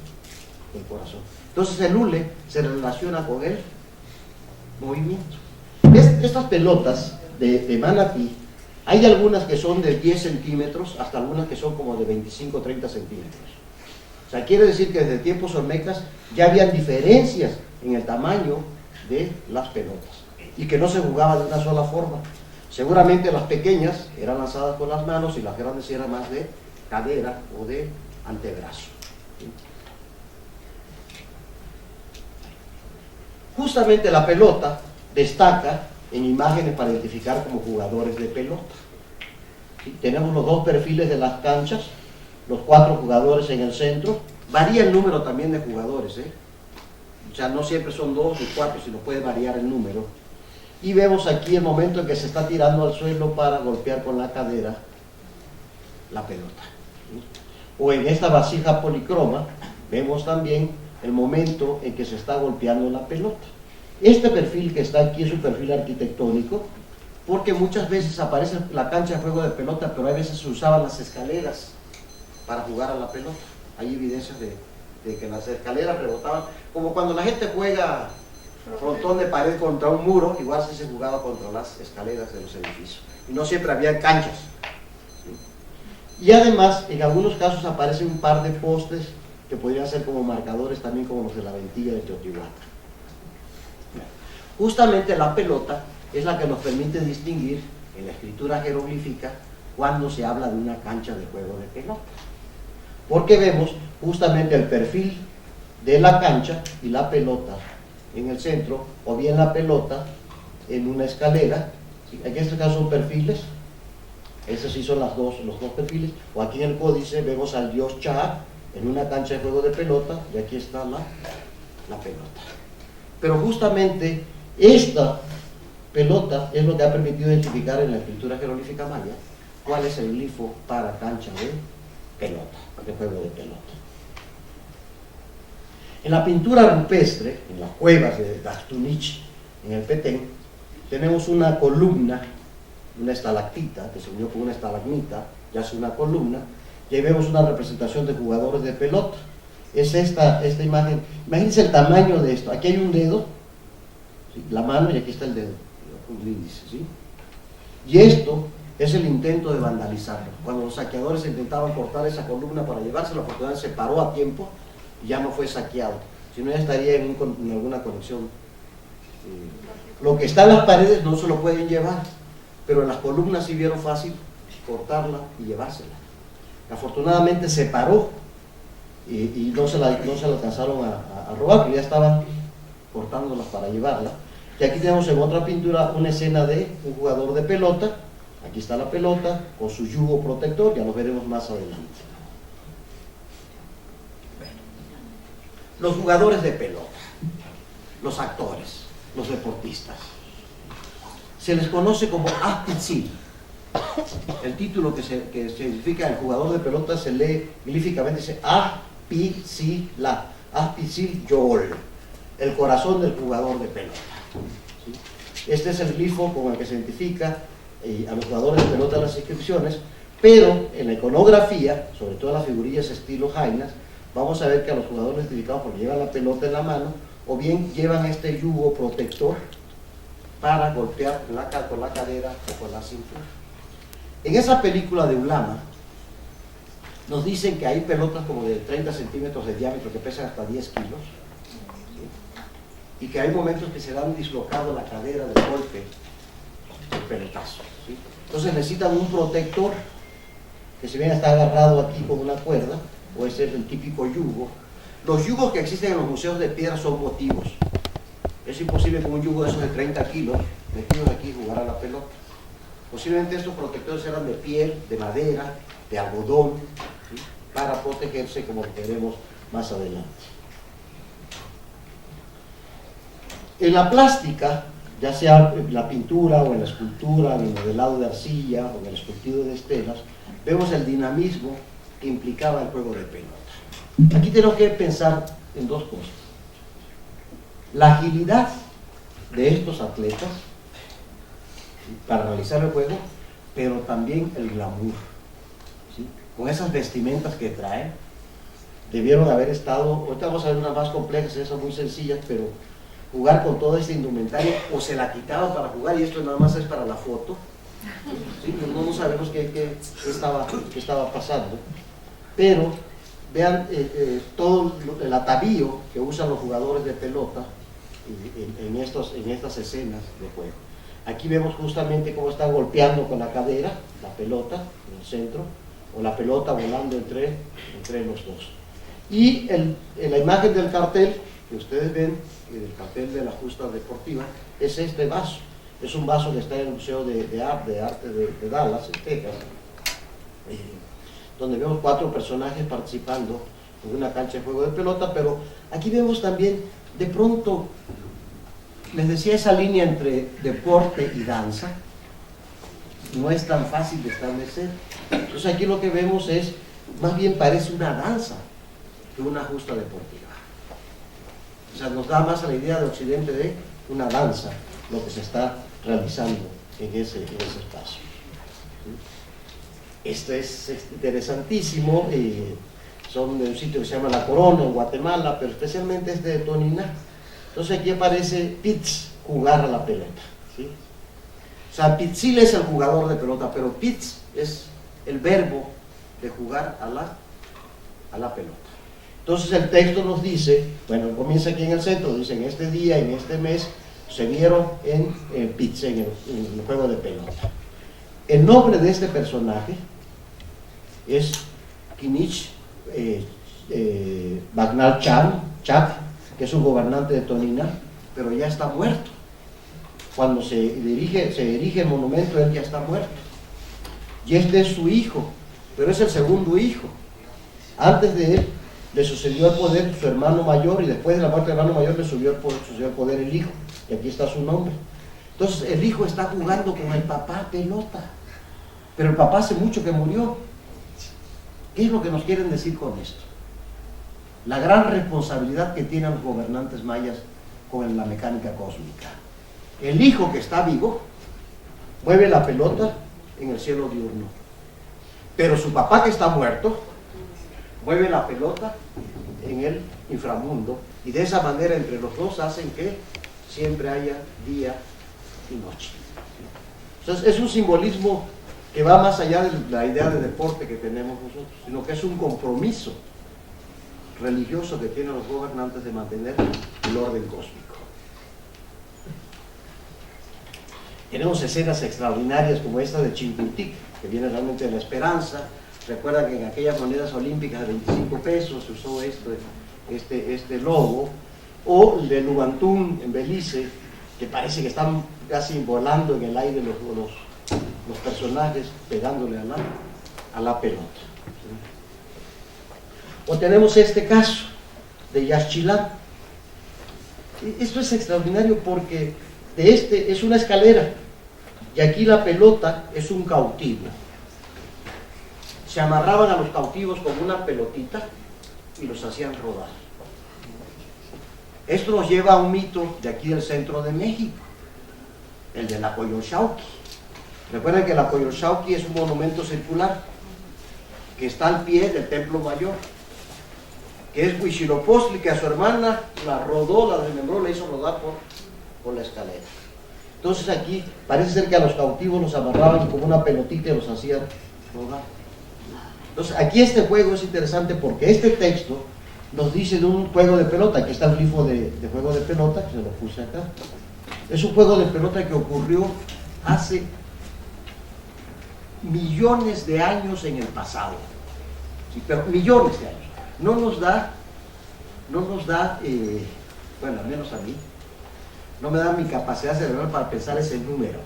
corazón. Entonces el hule se relaciona con el movimiento. Estas pelotas de Manatí, hay algunas que son de 10 centímetros hasta algunas que son como de 25 o 30 centímetros. O sea, quiere decir que desde tiempos olmecas ya habían diferencias en el tamaño de las pelotas y que no se jugaba de una sola forma. Seguramente las pequeñas eran lanzadas con las manos y las grandes eran más de cadera o de antebrazo. Justamente la pelota destaca en imágenes para identificar como jugadores de pelota. ¿Sí? Tenemos los dos perfiles de las canchas, los 4 jugadores en el centro. Varía el número también de jugadores, ¿eh? O sea, no siempre son 2 ni 4, sino puede variar el número. Y vemos aquí el momento en que se está tirando al suelo para golpear con la cadera la pelota. ¿Sí? O en esta vasija policroma vemos también el momento en que se está golpeando la pelota. Este perfil que está aquí es un perfil arquitectónico, porque muchas veces aparece la cancha de juego de pelota, pero a veces se usaban las escaleras para jugar a la pelota. Hay evidencias de que las escaleras rebotaban, como cuando la gente juega frontón de pared contra un muro, igual se jugaba contra las escaleras de los edificios. Y no siempre había canchas. ¿Sí? Y además, en algunos casos aparecen un par de postes que podrían ser como marcadores también, como los de la Ventilla de Teotihuacán. Justamente la pelota es la que nos permite distinguir en la escritura jeroglífica cuando se habla de una cancha de juego de pelota. Porque vemos justamente el perfil de la cancha y la pelota en el centro, o bien la pelota en una escalera. ¿Sí? En este caso son perfiles, esos sí son los dos perfiles, o aquí en el códice vemos al dios Cha en una cancha de juego de pelota, y aquí está la pelota. Pero justamente esta pelota es lo que ha permitido identificar en la escritura jeroglífica maya cuál es el glifo para cancha de pelota, de juego de pelota. En la pintura rupestre, en las cuevas de Dastunich, en el Petén, tenemos una columna, una estalactita que se unió con una estalagmita, ya es una columna, y ahí vemos una representación de jugadores de pelota. Es esta imagen. Imagínense el tamaño de esto. Aquí hay un dedo, ¿sí? La mano, y aquí está el dedo, el índice, ¿sí? Y esto es el intento de vandalizarlo. Cuando los saqueadores intentaban cortar esa columna para llevársela, afortunadamente se paró a tiempo y ya no fue saqueado, si no ya estaría en alguna conexión. Lo que está en las paredes no se lo pueden llevar, pero en las columnas sí vieron fácil cortarla y llevársela. Afortunadamente se paró y no se la alcanzaron a robar, porque ya estaban cortándolas para llevarla. Y aquí tenemos en otra pintura una escena de un jugador de pelota. Aquí está la pelota con su yugo protector, ya lo veremos más adelante. Los jugadores de pelota, los actores, los deportistas, se les conoce como Ahpitzil. El título que significa el jugador de pelota se lee glíficamente, dice Ahpitzila, Ahpitzil Yol, el corazón del jugador de pelota. ¿Sí? Este es el glifo con el que se identifica a los jugadores de pelota en las inscripciones, pero en la iconografía, sobre todo en las figurillas estilo jainas, vamos a ver que a los jugadores identificados porque llevan la pelota en la mano, o bien llevan este yugo protector para golpear con la cadera o con la cintura. En esa película de Ulama nos dicen que hay pelotas como de 30 centímetros de diámetro que pesan hasta 10 kilos, ¿sí? Y que hay momentos que se dan dislocado la cadera del golpe del pelotazo, ¿sí? Entonces necesitan un protector que si bien está agarrado aquí con una cuerda, puede ser el típico yugo. Los yugos que existen en los museos de piedra son votivos. Es imposible con un yugo de esos de 30 kilos metidos aquí jugar a la pelota. Posiblemente estos protectores eran de piel, de madera, de algodón, ¿sí? Para protegerse, como veremos más adelante. En la plástica, ya sea en la pintura o en la escultura, en el modelado de arcilla o en el esculpido de estelas, vemos el dinamismo que implicaba el juego de pelota. Aquí tenemos que pensar en dos cosas: la agilidad de estos atletas, ¿sí?, para realizar el juego, pero también el glamour, ¿sí? Con esas vestimentas que traen, debieron haber estado, ahorita vamos a ver unas más complejas, esas muy sencillas, pero jugar con todo este indumentario, o se la quitaban para jugar, y esto nada más es para la foto, ¿sí? No sabemos qué estaba pasando, pero vean todo el atavío que usan los jugadores de pelota en estas escenas de juego. Aquí vemos justamente cómo están golpeando con la cadera la pelota en el centro, o la pelota volando entre los dos. Y en la imagen del cartel que ustedes ven, el cartel de la justa deportiva, es este vaso. Es un vaso que está en el Museo de Arte de Dallas, en Texas, donde vemos 4 personajes participando en una cancha de juego de pelota. Pero aquí vemos también, de pronto, les decía, esa línea entre deporte y danza no es tan fácil de establecer. Entonces aquí lo que vemos es, más bien parece una danza que una justa deportiva. O sea, nos da más a la idea de Occidente de una danza, lo que se está realizando en ese espacio. Esto es interesantísimo. Son de un sitio que se llama La Corona, en Guatemala, pero especialmente este de Toniná. Entonces aquí aparece Pitz, jugar a la pelota, ¿sí? O sea, Pitzil es el jugador de pelota, pero Pitz es el verbo de jugar a la pelota. Entonces el texto nos dice, bueno, comienza aquí en el centro, dice: en este día, en este mes, se vieron en Pitz, en el juego de pelota. El nombre de este personaje es Kinich Bagnal Chak, que es un gobernante de Tonina, pero ya está muerto. Cuando se erige el monumento, él ya está muerto. Y este es su hijo, pero es el segundo hijo. Antes de él le sucedió al poder su hermano mayor, y después de la muerte del hermano mayor le sucedió al poder el hijo, y aquí está su nombre. Entonces el hijo está jugando con el papá pelota, pero el papá hace mucho que murió. ¿Qué es lo que nos quieren decir con esto? La gran responsabilidad que tienen los gobernantes mayas con la mecánica cósmica. El hijo que está vivo mueve la pelota en el cielo diurno, pero su papá que está muerto mueve la pelota en el inframundo, y de esa manera entre los dos hacen que siempre haya día y noche. Entonces es un simbolismo que va más allá de la idea de deporte que tenemos nosotros, sino que es un compromiso religioso que tienen los gobernantes de mantener el orden cósmico. Tenemos escenas extraordinarias como esta de Chincultic, que viene realmente de la esperanza. Recuerda que en aquellas monedas olímpicas de 25 pesos se usó este logo, o el de Lubantún en Belice, que parece que están casi volando en el aire los personajes pegándole a la pelota. O tenemos este caso de Yaxchilán. Esto es extraordinario porque es una escalera, y aquí la pelota es un cautivo. Se amarraban a los cautivos con una pelotita y los hacían rodar. Esto nos lleva a un mito de aquí del centro de México, el de la Coyolxauhqui. Recuerden que la Coyolxauhqui es un monumento circular que está al pie del templo mayor, que es Huitzilopochtli, que a su hermana la rodó, la desmembró, la hizo rodar por la escalera. Entonces aquí parece ser que a los cautivos los amarraban con una pelotita y los hacían rodar. Entonces aquí este juego es interesante porque este texto nos dice de un juego de pelota. Aquí está el grifo de juego de pelota, que se lo puse acá. Es un juego de pelota que ocurrió hace millones de años en el pasado, sí, pero millones de años. No nos da, bueno, al menos a mí, no me da mi capacidad cerebral para pensar ese número,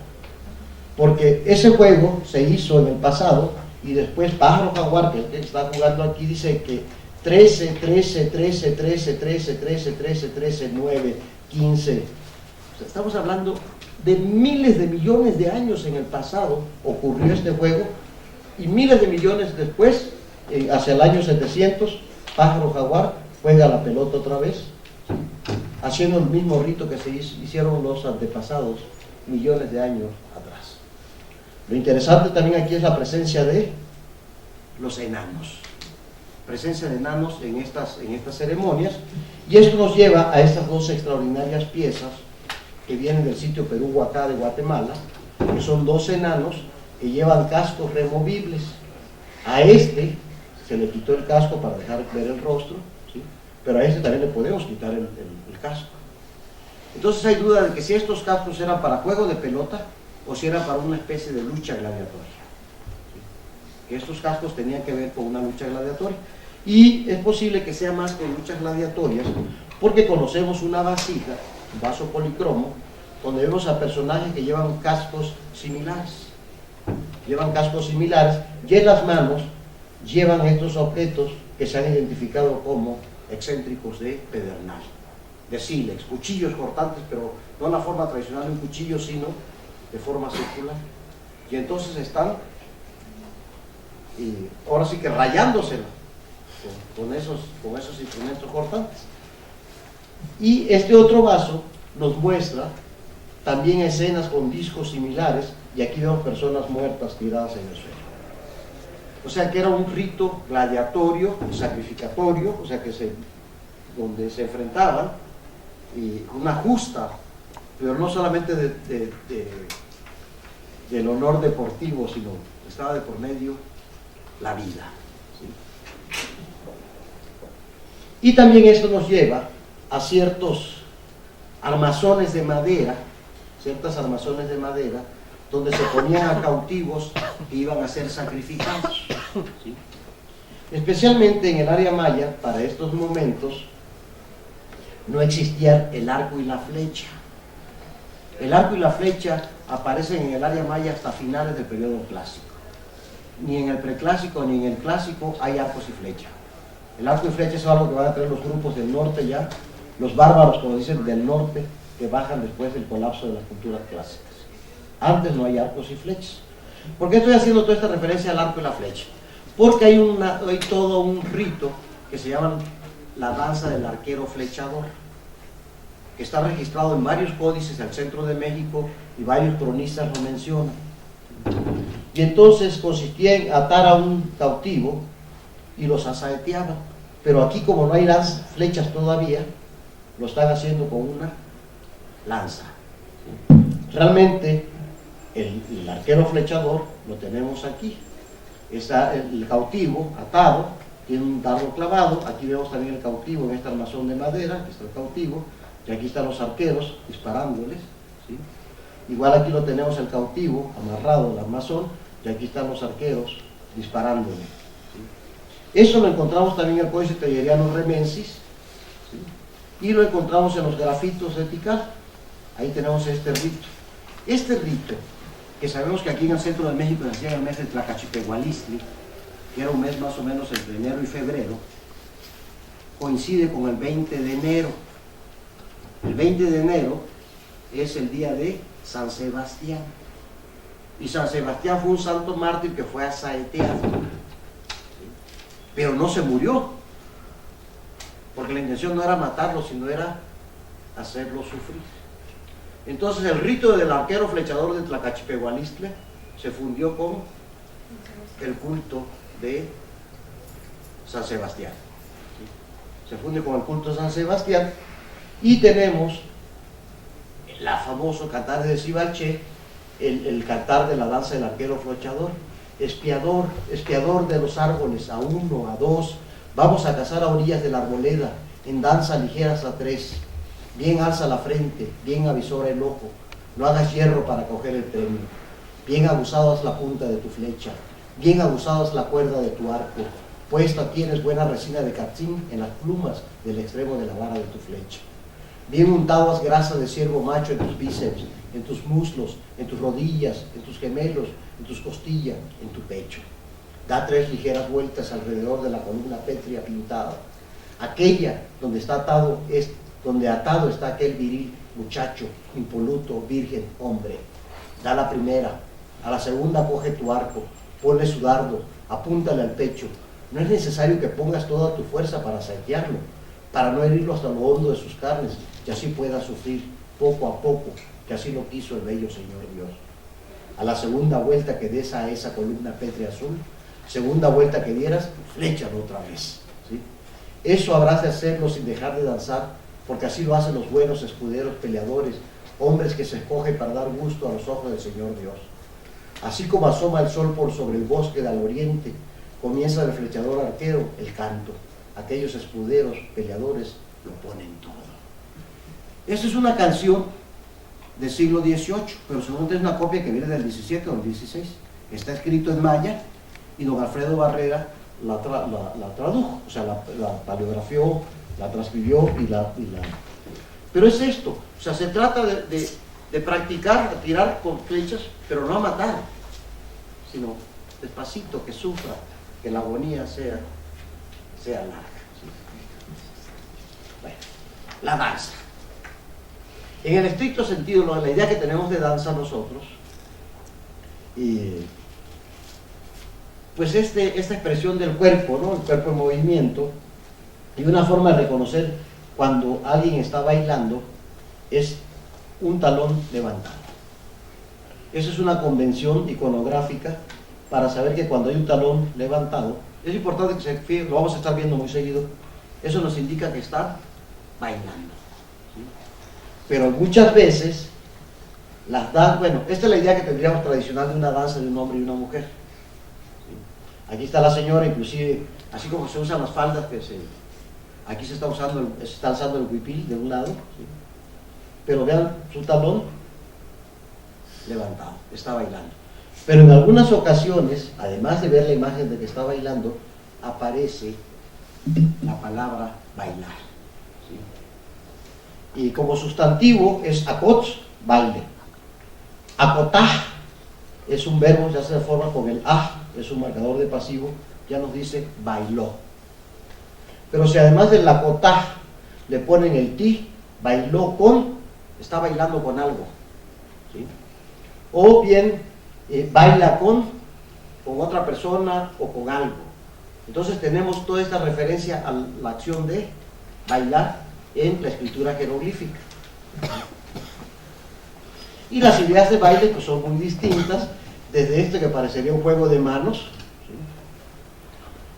porque ese juego se hizo en el pasado, y después Pájaro Jaguar, que está jugando aquí, dice que 13, 13, 13, 13, 13, 13, 13, 13, 9, 15, o sea, estamos hablando de miles de millones de años en el pasado ocurrió este juego, y miles de millones después, hacia el año 700, Pájaro Jaguar juega la pelota otra vez, haciendo el mismo rito que se hicieron los antepasados millones de años atrás. Lo interesante también aquí es la presencia de los enanos, presencia de enanos en estas ceremonias, y esto nos lleva a estas dos extraordinarias piezas que vienen del sitio Perú Huacá de Guatemala, que son dos enanos que llevan cascos removibles. A este se le quitó el casco para dejar ver el rostro, ¿sí? Pero a este también le podemos quitar el casco. Entonces hay duda de que si estos cascos eran para juego de pelota o si eran para una especie de lucha gladiatoria, ¿sí? Que estos cascos tenían que ver con una lucha gladiatoria, y es posible que sea más que luchas gladiatorias porque conocemos una vasija, un vaso policromo, donde vemos a personajes que llevan cascos similares, y en las manos llevan estos objetos que se han identificado como excéntricos de pedernal, de sílex, cuchillos cortantes, pero no en la forma tradicional de un cuchillo, sino de forma circular. Y entonces están, ahora sí que rayándosela con esos instrumentos cortantes. Y este otro vaso nos muestra también escenas con discos similares, y aquí vemos personas muertas tiradas en el suelo. O sea que era un rito gladiatorio, sacrificatorio, o sea que donde se enfrentaban, y una justa, pero no solamente del honor deportivo, sino estaba de por medio la vida, ¿sí? Y también esto nos lleva a ciertos armazones de madera, donde se ponían a cautivos que iban a ser sacrificados, ¿sí? Especialmente en el área maya, para estos momentos, no existía el arco y la flecha. El arco y la flecha aparecen en el área maya hasta finales del periodo clásico. Ni en el preclásico ni en el clásico hay arcos y flechas. El arco y flecha es algo que van a traer los grupos del norte ya, los bárbaros, como dicen, del norte, que bajan después del colapso de las culturas clásicas. Antes no hay arcos y flechas. ¿Por qué estoy haciendo toda esta referencia al arco y la flecha? Porque hay todo un rito que se llama la danza del arquero flechador, que está registrado en varios códices del centro de México y varios cronistas lo mencionan. Y entonces consistía en atar a un cautivo y los asaeteaban. Pero aquí, como no hay flechas todavía, lo están haciendo con una lanza. Realmente, el arquero flechador lo tenemos aquí. Está el cautivo atado, tiene un dardo clavado. Aquí vemos también el cautivo en este armazón de madera. Aquí está el cautivo, y aquí están los arqueros disparándoles, ¿sí? Igual aquí lo tenemos el cautivo amarrado al armazón, y aquí están los arqueros disparándole, ¿sí? Eso lo encontramos también en el Códice Telleriano Remensis, ¿sí? Y lo encontramos en los grafitos de Tikal. Ahí tenemos este rito. Este rito, que sabemos que aquí en el centro de México se hacía en el mes de Tlacachipehualistli, que era un mes más o menos entre enero y febrero, coincide con el 20 de enero. El 20 de enero es el día de San Sebastián. Y San Sebastián fue un santo mártir que fue asaeteado. Pero no se murió, porque la intención no era matarlo, sino era hacerlo sufrir. Entonces el rito del arquero flechador de Tlacachipehualistli se fundió con el culto de San Sebastián. Se funde con el culto de San Sebastián, y tenemos el famoso cantar de Sibalché, el cantar de la danza del arquero flechador. Espiador de los árboles, a uno, a dos, vamos a cazar a orillas de la arboleda, en danza ligeras a tres. Bien alza la frente, bien avisora el ojo, no hagas hierro para coger el premio. Bien aguzado haz la punta de tu flecha, bien aguzado haz la cuerda de tu arco, puesta tienes buena resina de catzín en las plumas del extremo de la vara de tu flecha. Bien untado haz grasa de ciervo macho en tus bíceps, en tus muslos, en tus rodillas, en tus gemelos, en tus costillas, en tu pecho. Da 3 ligeras vueltas alrededor de la columna pétrea pintada, aquella donde atado está aquel viril muchacho, impoluto, virgen, hombre. Da la primera, a la segunda coge tu arco, ponle su dardo, apúntale al pecho. No es necesario que pongas toda tu fuerza para saquearlo, para no herirlo hasta lo hondo de sus carnes, y así pueda sufrir poco a poco, que así lo quiso el bello Señor Dios. A la segunda vuelta que des a esa columna pétrea azul, segunda vuelta que dieras, fléchalo otra vez, ¿sí? Eso habrás de hacerlo sin dejar de danzar, porque así lo hacen los buenos escuderos peleadores, hombres que se escogen para dar gusto a los ojos del Señor Dios. Así como asoma el sol por sobre el bosque del oriente, comienza el flechador arquero el canto. Aquellos escuderos peleadores lo ponen todo. Esta es una canción del siglo XVIII, pero seguramente es una copia que viene del XVII o del XVI. Está escrito en maya y don Alfredo Barrera la tradujo, o sea, la paleografió, la transcribió y la... Pero es esto, o sea, se trata de practicar, de tirar con flechas, pero no a matar, sino despacito, que sufra, que la agonía sea larga. ¿Sí? Bueno, la danza. En el estricto sentido, la idea que tenemos de danza nosotros, pues esta expresión del cuerpo, ¿no? El cuerpo en movimiento, y una forma de reconocer cuando alguien está bailando es un talón levantado. Esa es una convención iconográfica para saber que cuando hay un talón levantado, es importante que se fije, lo vamos a estar viendo muy seguido, eso nos indica que está bailando. ¿Sí? Pero muchas veces, bueno, esta es la idea que tendríamos tradicional de una danza de un hombre y una mujer. ¿Sí? Aquí está la señora, inclusive, así como se usan las faldas, aquí se está alzando el huipil de un lado, ¿sí? Pero vean su talón levantado, está bailando. Pero en algunas ocasiones, además de ver la imagen de que está bailando, aparece la palabra bailar, ¿sí? Y como sustantivo es akot, baile. Akotah es un verbo, ya se forma con el ah, es un marcador de pasivo, ya nos dice bailó. Pero si además del akotah le ponen el ti, bailó con, está bailando con algo, ¿sí? O bien baila con otra persona o con algo. Entonces tenemos toda esta referencia a la acción de bailar en la escritura jeroglífica. Y las ideas de baile pues son muy distintas, desde este que parecería un juego de manos, ¿sí?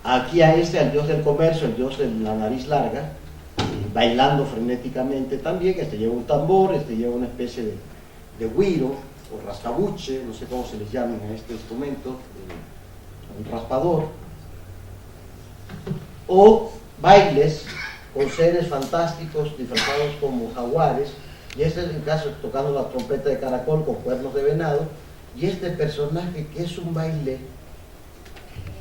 Aquí a este, al dios del comercio, el dios de la nariz larga, bailando frenéticamente también. Este lleva un tambor, este lleva una especie de güiro o rascabuche, no sé cómo se les llamen a este instrumento, un raspador. O bailes con seres fantásticos disfrazados como jaguares, y este es el caso tocando la trompeta de caracol con cuernos de venado, y este personaje que es un baile,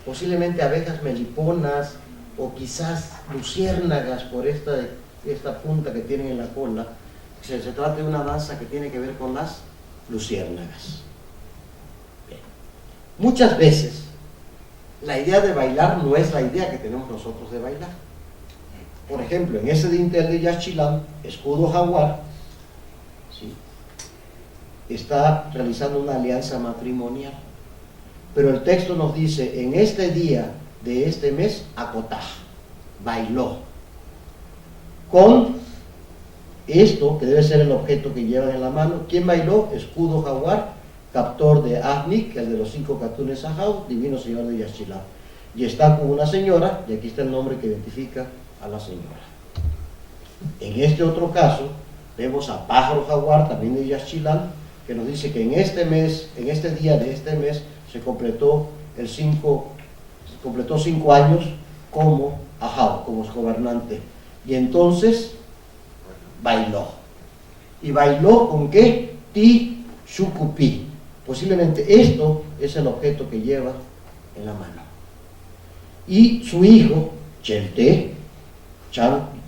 posiblemente abejas meliponas o quizás luciérnagas por esta punta que tienen en la cola. Se trata de una danza que tiene que ver con las luciérnagas. Bien. Muchas veces la idea de bailar no es la idea que tenemos nosotros de bailar. Por ejemplo, en ese dintel de Yaxchilán, escudo jaguar, ¿sí?, está realizando una alianza matrimonial. Pero el texto nos dice, en este día de este mes, akotah, bailó. Con esto, que debe ser el objeto que llevan en la mano. ¿Quién bailó? Escudo jaguar, captor de Ahnik, el de los 5 catunes Ahau, divino señor de Yaxchilán. Y está con una señora, y aquí está el nombre que identifica a la señora. En este otro caso, vemos a pájaro jaguar, también de Yaxchilán, que nos dice que en este mes, en este día de este mes, se completó 5 años como Ahau, como gobernante. Y entonces bailó. ¿Y bailó con qué? Ti shukupi. Posiblemente esto es el objeto que lleva en la mano. Y su hijo, Chelte,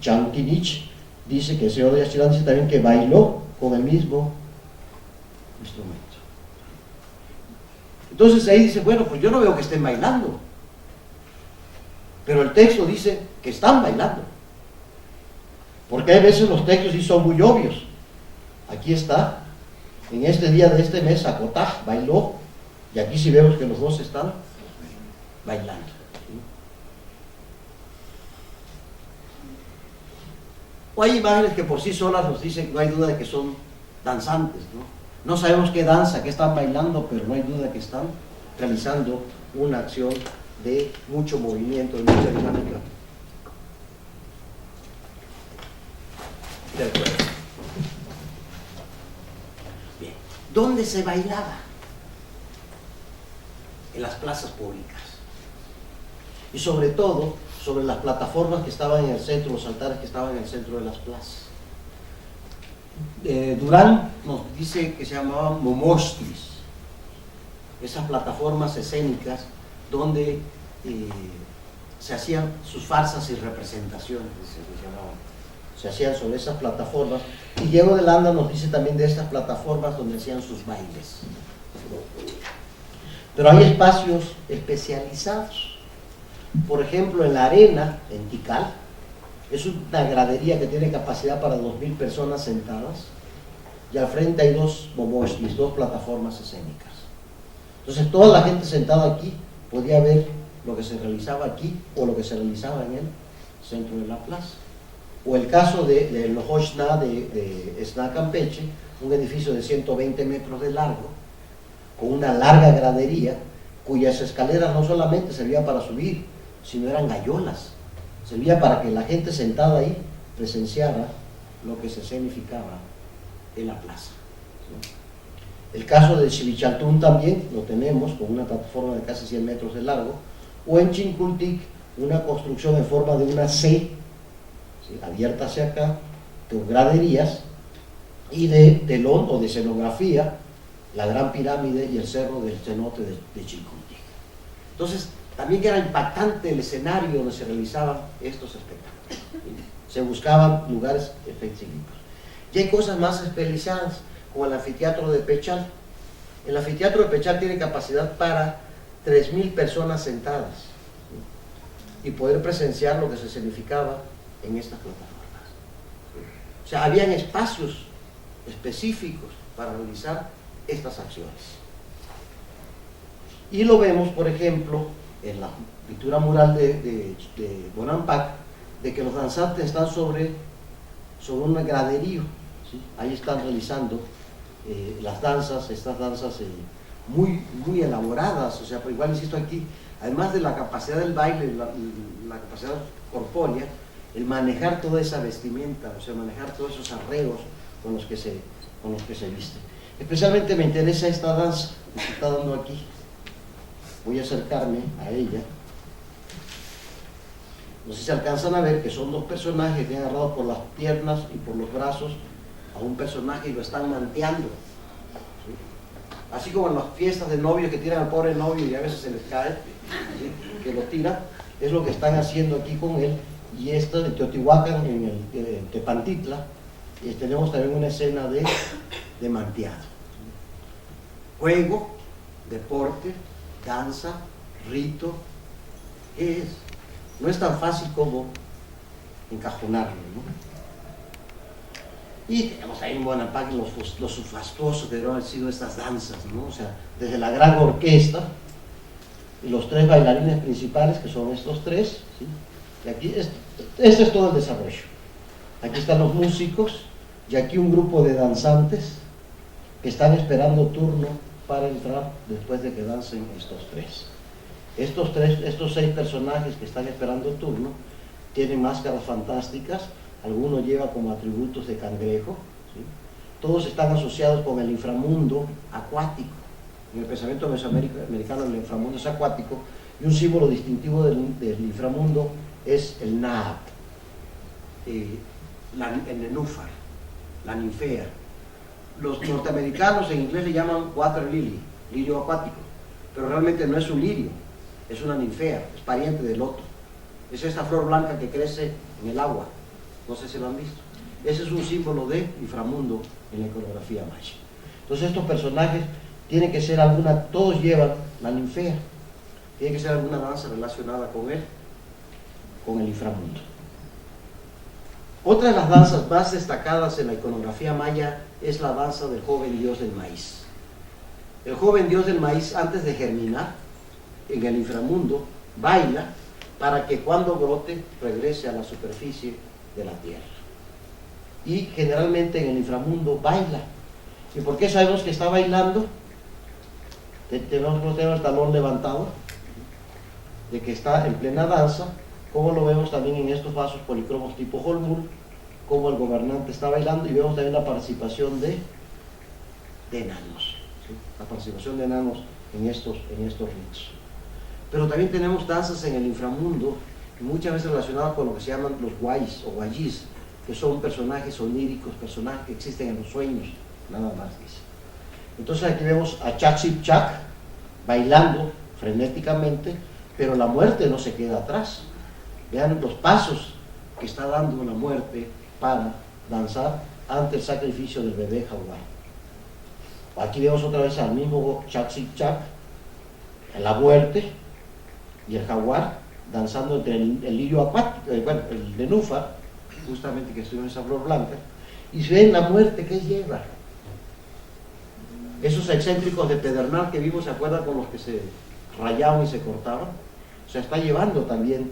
Chankinich, dice que el señor de Yaxchilán dice también que bailó con el mismo instrumento. Entonces ahí dice, bueno, pues yo no veo que estén bailando, pero el texto dice que están bailando, porque hay veces los textos sí son muy obvios. Aquí está, en este día de este mes, akotah, bailó, y aquí sí vemos que los dos están bailando. O hay imágenes que por sí solas nos dicen, no hay duda de que son danzantes, ¿no? No sabemos qué danza, qué están bailando, pero no hay duda que están realizando una acción de mucho movimiento, de mucha dinámica. De acuerdo. Bien. ¿Dónde se bailaba? En las plazas públicas. Y sobre todo, sobre las plataformas que estaban en el centro, los altares que estaban en el centro de las plazas. Durán nos dice que se llamaban momostris, esas plataformas escénicas donde se hacían sus farsas y representaciones, se hacían sobre esas plataformas. Y Diego de Landa nos dice también de estas plataformas donde hacían sus bailes. Pero hay espacios especializados. Por ejemplo, en la arena, en Tikal, es una gradería que tiene capacidad para 2.000 personas sentadas, y al frente hay 2 momostris, 2 plataformas escénicas. Entonces toda la gente sentada aquí podía ver lo que se realizaba aquí o lo que se realizaba en el centro de la plaza. O el caso de Lojochna de Esna Campeche, un edificio de 120 metros de largo, con una larga gradería, cuyas escaleras no solamente servían para subir, sino eran gallolas. Servía para que la gente sentada ahí presenciara lo que se escenificaba en la plaza. El caso de Xivichaltún también lo tenemos, con una plataforma de casi 100 metros de largo, o en Chincultic, una construcción en forma de una C, ¿sí?, abierta hacia acá, con graderías, y de telón o de escenografía, la Gran Pirámide y el cerro del cenote de Chincultic. Entonces, También era impactante el escenario donde se realizaban estos espectáculos. Se buscaban lugares específicos. Y hay cosas más especializadas, como el anfiteatro de Pechal. El anfiteatro de Pechal tiene capacidad para 3.000 personas sentadas y poder presenciar lo que se significaba en estas plataformas. O sea, habían espacios específicos para realizar estas acciones. Y lo vemos, por ejemplo, en la pintura mural de Bonampak, de que los danzantes están sobre un graderío, ¿sí? Ahí están realizando las danzas, estas danzas muy elaboradas. O sea, pues igual insisto aquí, además de la capacidad del baile, la capacidad corpórea, el manejar toda esa vestimenta, o sea, manejar todos esos arreglos con los que se visten. Especialmente me interesa esta danza que se está dando aquí. Voy a acercarme a ella. No sé si alcanzan a ver que son dos personajes que han agarrado por las piernas y por los brazos a un personaje y lo están manteando, ¿sí? Así como en las fiestas de novios que tiran al pobre novio y a veces se les cae, ¿sí? Que lo tiran, es lo que están haciendo aquí con él. Y esto de Teotihuacán, en Tepantitla, y tenemos también una escena de manteado. Juego, deporte, danza, rito, ¿qué es? No es tan fácil como encajonarlo, ¿no? Y tenemos ahí en Bonampak lo fastuoso que deben haber sido estas danzas, ¿no? O sea, desde la gran orquesta y los 3 bailarines principales, que son estos 3, ¿sí? Y aquí, este es todo el desarrollo. Aquí están los músicos y aquí un grupo de danzantes que están esperando turno para entrar después de que dancen estos 3. Estos 6 personajes que están esperando turno tienen máscaras fantásticas, algunos llevan como atributos de cangrejo, ¿sí? Todos están asociados con el inframundo acuático. En el pensamiento mesoamericano el inframundo es acuático y un símbolo distintivo del inframundo es el Naab, el nenúfar, la ninfea. Los norteamericanos en inglés le llaman water lily, lirio acuático, pero realmente no es un lirio, es una ninfea, es pariente del loto. Es esta flor blanca que crece en el agua, no sé si lo han visto. Ese es un símbolo de inframundo en la iconografía maya. Entonces estos personajes tienen que ser todos llevan la ninfea, tiene que ser alguna danza relacionada con él, con el inframundo. Otra de las danzas más destacadas en la iconografía maya es la danza del joven dios del maíz. El joven dios del maíz, antes de germinar en el inframundo, baila para que cuando brote regrese a la superficie de la tierra. Y generalmente en el inframundo baila. ¿Y por qué sabemos que está bailando? Tenemos el talón levantado, de que está en plena danza, como lo vemos también en estos vasos policromos tipo Holmul, como el gobernante está bailando, y vemos también la participación de enanos, ¿sí? La participación de enanos en estos ritos. Pero también tenemos danzas en el inframundo, muchas veces relacionadas con lo que se llaman los guays o guayís, que son personajes oníricos, personajes que existen en los sueños, nada más dice. Entonces aquí vemos a Chak bailando frenéticamente, pero la muerte no se queda atrás. Vean los pasos que está dando la muerte para danzar ante el sacrificio del bebé jaguar. Aquí vemos otra vez al mismo Chak, la muerte y el jaguar danzando entre el lirio acuático, el nenúfar, justamente que estuvo en esa flor blanca, y se ven la muerte que lleva. Esos excéntricos de Pedernal que vimos, ¿se acuerdan con los que se rayaban y se cortaban? O sea, está llevando también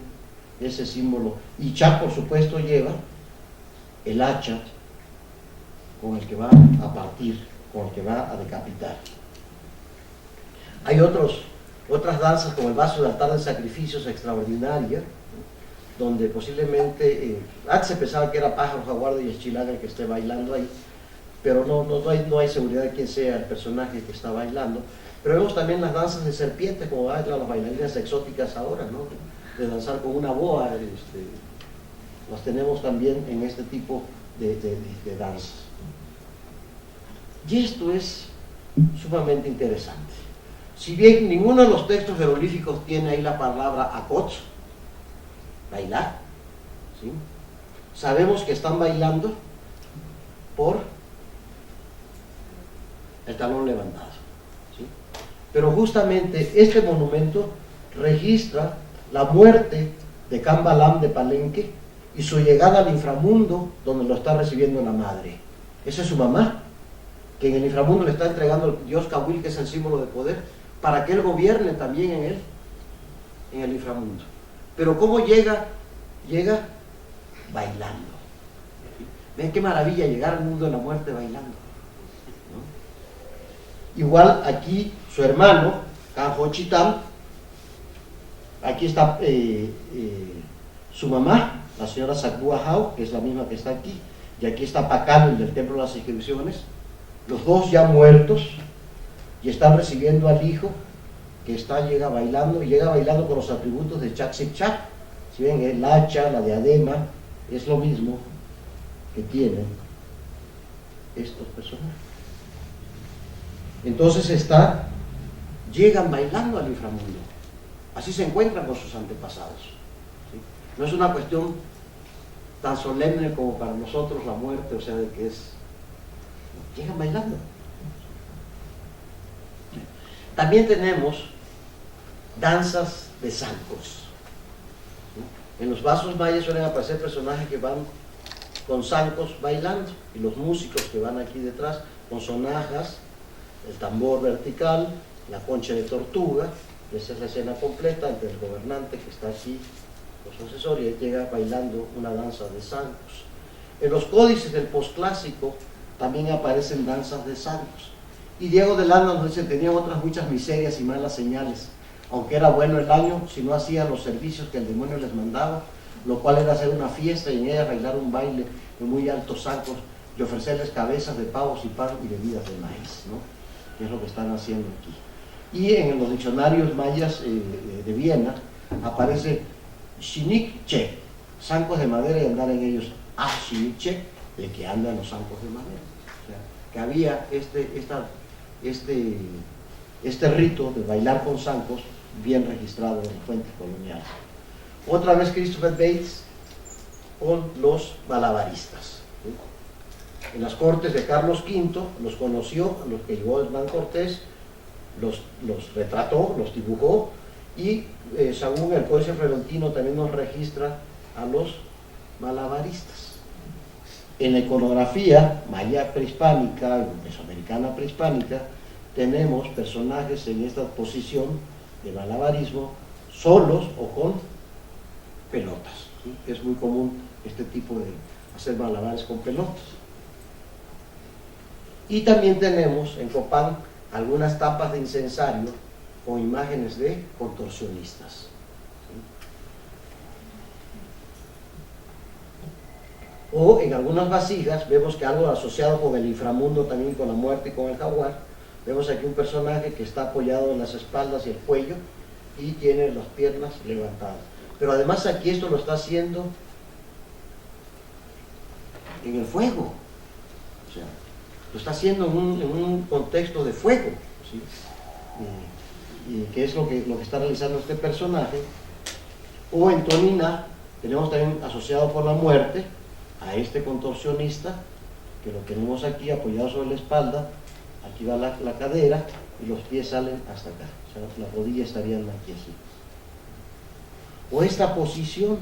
ese símbolo. Y Chak, por supuesto, lleva el hacha con el que va a partir, con el que va a decapitar. Hay otras danzas como el vaso de altar de sacrificios extraordinaria, donde posiblemente, antes se pensaba que era pájaro, jaguar y eschilaga el que esté bailando ahí, pero no hay seguridad de quién sea el personaje que está bailando. Pero vemos también las danzas de serpientes, como bailan las bailarinas exóticas ahora, ¿no? De danzar con una boa, las tenemos también en este tipo de danzas. Y esto es sumamente interesante, Si bien ninguno de los textos jeroglíficos tiene ahí la palabra akot, bailar, ¿sí? Sabemos que están bailando por el talón levantado, ¿sí? Pero justamente este monumento registra la muerte de Cambalam de Palenque y su llegada al inframundo, donde lo está recibiendo la madre. Esa es su mamá, que en el inframundo le está entregando el dios Cahuil, que es el símbolo de poder, para que él gobierne también en él, en el inframundo. Pero ¿cómo llega? Llega bailando. Ven qué maravilla llegar al mundo de la muerte bailando, ¿no? Igual aquí su hermano, Kanjochitam, aquí está su mamá, la señora Sakbuahau, que es la misma que está aquí, y aquí está Pacal, el del Templo de las Inscripciones, los dos ya muertos, y están recibiendo al hijo, que llega bailando, y llega bailando con los atributos de Chak. Si ven, el hacha, la diadema, es lo mismo que tienen estos personajes. Entonces llegan bailando al inframundo, así se encuentran con sus antepasados, ¿sí? No es una cuestión tan solemne como para nosotros la muerte, o sea, de que llegan bailando. También tenemos danzas de zancos. En los vasos mayas suelen aparecer personajes que van con zancos bailando, y los músicos que van aquí detrás con sonajas, el tambor vertical, la concha de tortuga. Esa es la escena completa entre el gobernante que está aquí con su asesor, y él llega bailando una danza de zancos. En los códices del posclásico también aparecen danzas de zancos. Y Diego de Landa nos dice, tenían otras muchas miserias y malas señales. Aunque era bueno el año, si no hacían los servicios que el demonio les mandaba, lo cual era hacer una fiesta y en ella bailar un baile en muy altos zancos y ofrecerles cabezas de pavos y pan y bebidas de maíz, ¿no? Que es lo que están haciendo aquí. Y en los diccionarios mayas de Viena aparece Shinikche, zancos de madera, y andar en ellos Shinikche, de que andan los zancos de madera. O sea, que había este rito de bailar con zancos bien registrado en las fuentes coloniales. Otra vez Christopher Bates con los malabaristas, ¿sí? En las cortes de Carlos V los conoció, a los que llevó Hernán Cortés, los retrató, los dibujó, y según el Códice Florentino también nos registra a los malabaristas. En la iconografía maya prehispánica, mesoamericana prehispánica, tenemos personajes en esta posición de malabarismo, solos o con pelotas, ¿sí? Es muy común este tipo de hacer malabares con pelotas. Y también tenemos en Copán algunas tapas de incensario con imágenes de contorsionistas, ¿sí? O en algunas vasijas vemos que algo asociado con el inframundo, también con la muerte y con el jaguar. Vemos aquí un personaje que está apoyado en las espaldas y el cuello y tiene las piernas levantadas. Pero además aquí esto lo está haciendo en el fuego, o sea, lo está haciendo en un contexto de fuego, ¿sí? Y que es lo que está realizando este personaje. O en Tonina tenemos también asociado por la muerte a este contorsionista, que lo tenemos aquí apoyado sobre la espalda. Aquí va la cadera y los pies salen hasta acá, o sea, las rodillas estarían aquí así. O esta posición,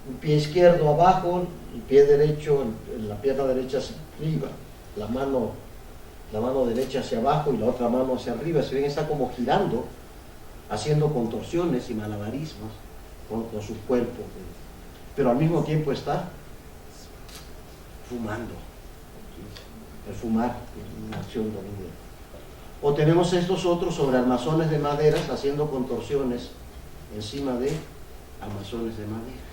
el pie izquierdo abajo, el pie derecho, la pierna derecha hacia arriba, la mano derecha hacia abajo y la otra mano hacia arriba. Si ven, está como girando, haciendo contorsiones y malabarismos con su cuerpo, pero al mismo tiempo está fumando. El fumar es una acción dominante. O tenemos estos otros sobre armazones de maderas haciendo contorsiones encima de armazones de madera.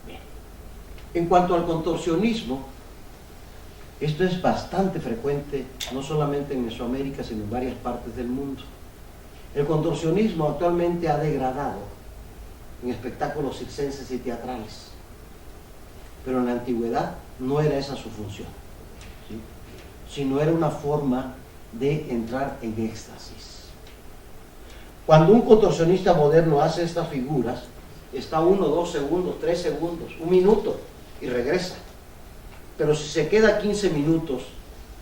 Bien. En cuanto al contorsionismo, esto es bastante frecuente, no solamente en Mesoamérica, sino en varias partes del mundo. El contorsionismo actualmente ha degradado en espectáculos circenses y teatrales, pero en la antigüedad no era esa su función, ¿sí? sino era una forma de entrar en éxtasis. Cuando un contorsionista moderno hace estas figuras, está 1, 2 segundos, 3 segundos, 1 minuto y regresa. Pero si se queda 15 minutos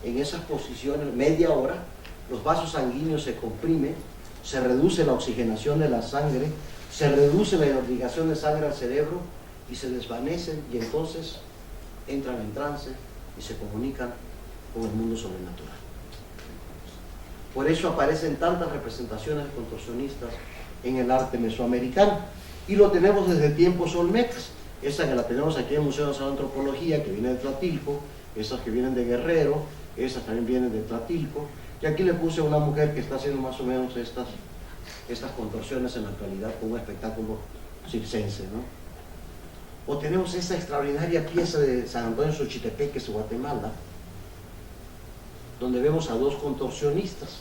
en esas posiciones, media hora, los vasos sanguíneos se comprimen, se reduce la oxigenación de la sangre, se reduce la irrigación de sangre al cerebro y se desvanecen, y entonces entran en trance y se comunican con el mundo sobrenatural. Por eso aparecen tantas representaciones de contorsionistas en el arte mesoamericano, y lo tenemos desde tiempos olmecas. Esa que la tenemos aquí en el Museo Nacional de Antropología, que viene de Tlatilco, esas que vienen de Guerrero, esas también vienen de Tlatilco, y aquí le puse a una mujer que está haciendo más o menos estas contorsiones en la actualidad con un espectáculo circense, ¿no? O tenemos esta extraordinaria pieza de San Antonio Xochitepeques, Guatemala, donde vemos a 2 contorsionistas.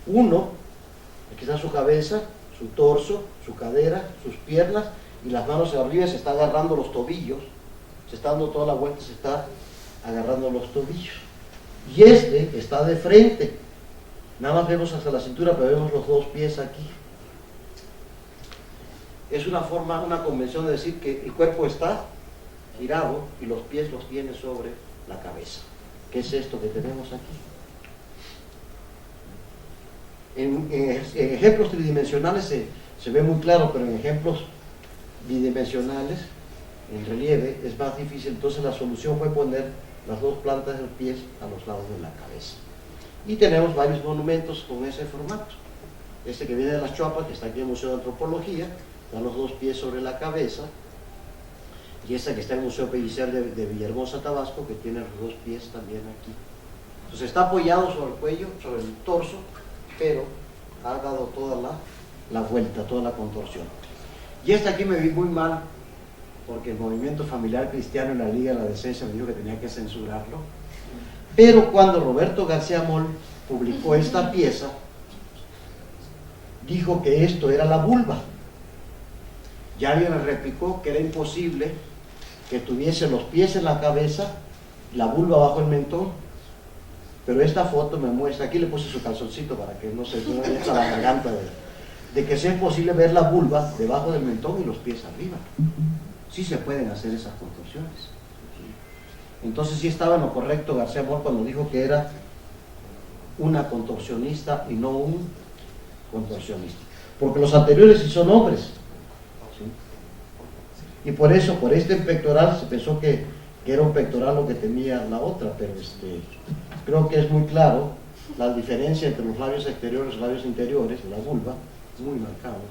Uno, aquí está su cabeza, su torso, su cadera, sus piernas, y las manos arriba, se está agarrando los tobillos, se está dando toda la vuelta, se está agarrando los tobillos. Y este está de frente, nada más vemos hasta la cintura, pero vemos los 2 pies aquí. Es una forma, una convención de decir que el cuerpo está girado y los pies los tiene sobre la cabeza. ¿Qué es esto que tenemos aquí? En ejemplos tridimensionales se ve muy claro, pero en ejemplos bidimensionales, en relieve, es más difícil. Entonces la solución fue poner las 2 plantas del pie a los lados de la cabeza. Y tenemos varios monumentos con ese formato. Este que viene de las Chuapas, que está aquí en el Museo de Antropología, están los 2 pies sobre la cabeza, y esta que está en el Museo Pellicer de Villahermosa, Tabasco, que tiene los 2 pies también aquí. Entonces está apoyado sobre el cuello, sobre el torso, pero ha dado toda la vuelta, toda la contorsión. Y esta aquí me vi muy mal, porque el Movimiento Familiar Cristiano en la Liga de la Decencia me dijo que tenía que censurarlo. Pero cuando Roberto García Moll publicó esta pieza, dijo que esto era la vulva. Y alguien le replicó que era imposible que tuviese los pies en la cabeza, la vulva bajo el mentón. Pero esta foto me muestra, aquí le puse su calzoncito para que no se vea la garganta de que sea posible ver la vulva debajo del mentón y los pies arriba. Sí se pueden hacer esas contorsiones. Entonces sí estaba en lo correcto García Moll cuando dijo que era una contorsionista y no un contorsionista. Porque los anteriores sí son hombres. ¿Sí? Y por eso, por este pectoral, se pensó que era un pectoral lo que tenía la otra, pero creo que es muy claro la diferencia entre los labios exteriores y los labios interiores, la vulva, muy marcados.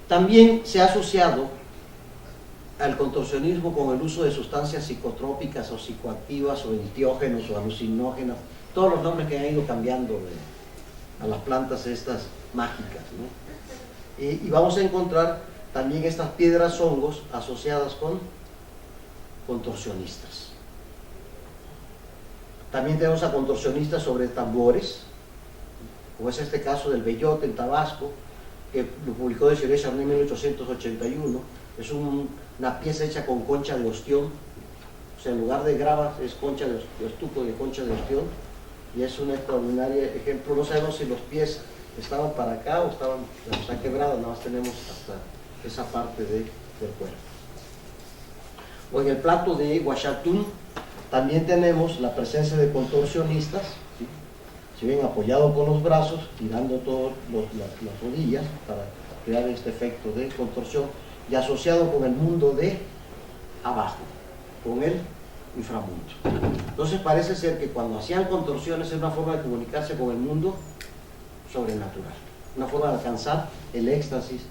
También se ha asociado al contorsionismo con el uso de sustancias psicotrópicas o psicoactivas o entiógenos o alucinógenas, todos los nombres que han ido cambiando a las plantas estas mágicas, ¿no? Y vamos a encontrar también estas piedras hongos asociadas con contorsionistas. También tenemos a contorsionistas sobre tambores, como es este caso del Bellote en Tabasco, que lo publicó de Thierry Charny en 1881. Es una pieza hecha con concha de ostión, o sea, en lugar de grava es concha de estuco de concha de ostión, y es un extraordinario ejemplo. No sabemos si los pies estaban para acá o están quebrados, nada más tenemos hasta esa parte del cuerpo. O en el plato de Huachatún también tenemos la presencia de contorsionistas, ¿sí? Si ven apoyado con los brazos, tirando todas las rodillas para crear este efecto de contorsión, y asociado con el mundo de abajo, con el inframundo. Entonces parece ser que cuando hacían contorsiones es una forma de comunicarse con el mundo sobrenatural, una forma de alcanzar el éxtasis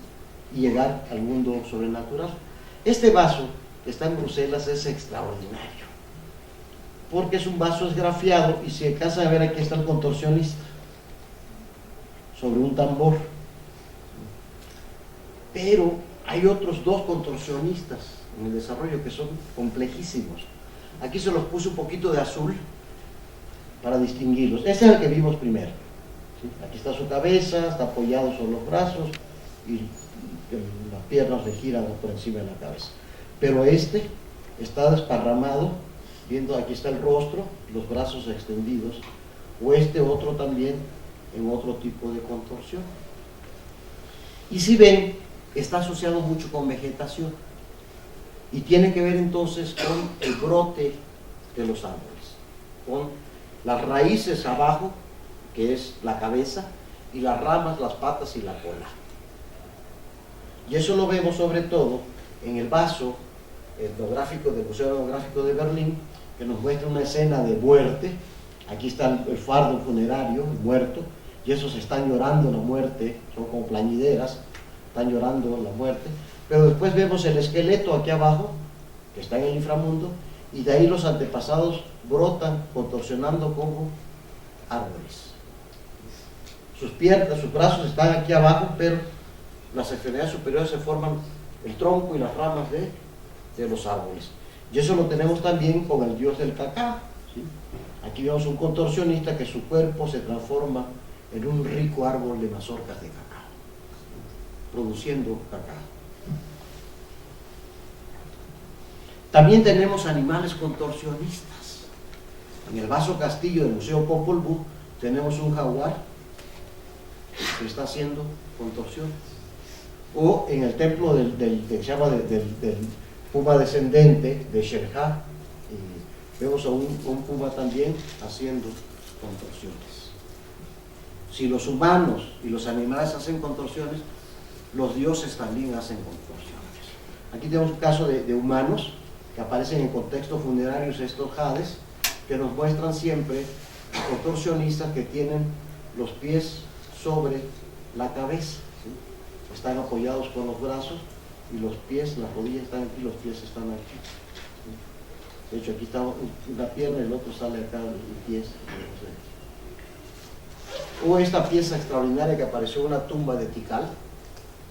y llegar al mundo sobrenatural. Este vaso que está en Bruselas es extraordinario, porque es un vaso esgrafiado, y si alcanzan a ver, aquí está el contorsionista sobre un tambor, pero hay otros 2 contorsionistas en el desarrollo que son complejísimos. Aquí se los puse un poquito de azul para distinguirlos. Este es el que vimos primero, ¿sí? Aquí está su cabeza, está apoyado sobre los brazos y las piernas le giran por encima de la cabeza. Pero este está desparramado, viendo aquí está el rostro, los brazos extendidos, o este otro también en otro tipo de contorsión. Y si ven, está asociado mucho con vegetación y tiene que ver entonces con el brote de los árboles, con las raíces abajo, que es la cabeza, y las ramas, las patas y la cola. Y eso lo vemos sobre todo en el vaso etnográfico del Museo Etnográfico de Berlín, que nos muestra una escena de muerte. Aquí está el fardo funerario, el muerto, y esos están llorando la muerte, son como plañideras, están llorando la muerte, pero después vemos el esqueleto aquí abajo, que está en el inframundo, y de ahí los antepasados brotan contorsionando como árboles. Sus piernas, sus brazos están aquí abajo, pero las extremidades superiores se forman el tronco y las ramas de los árboles. Y eso lo tenemos también con el dios del cacao, ¿sí? Aquí vemos un contorsionista que su cuerpo se transforma en un rico árbol de mazorcas de cacao, produciendo cacao. También tenemos animales contorsionistas. En el vaso castillo del Museo Popol Vuh tenemos un jaguar que está haciendo contorsiones. O en el templo del puma descendente de Sherja, vemos a un puma también haciendo contorsiones. Si los humanos y los animales hacen contorsiones, los dioses también hacen contorsiones. Aquí tenemos un caso de humanos que aparecen en contextos funerarios, estos jades, que nos muestran siempre contorsionistas que tienen los pies sobre la cabeza, ¿sí? Están apoyados con los brazos y los pies, las rodillas están aquí, los pies están aquí. ¿Sí? De hecho, aquí está una pierna y el otro sale acá, el pie. O esta pieza extraordinaria que apareció en una tumba de Tikal,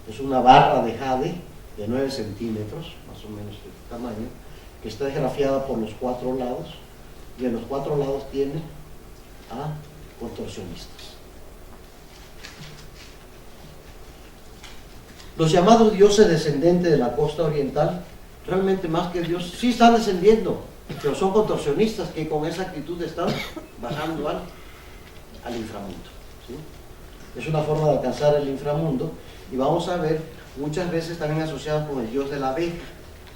es una barra de jade de 9 centímetros, más o menos de tamaño, que está esgrafiada por los 4 lados, y en los 4 lados tiene a contorsionistas. Los llamados dioses descendentes de la costa oriental, realmente más que dios, sí están descendiendo, pero son contorsionistas que con esa actitud están bajando al inframundo, ¿sí? Es una forma de alcanzar el inframundo, y vamos a ver muchas veces también asociados con el dios de la abeja,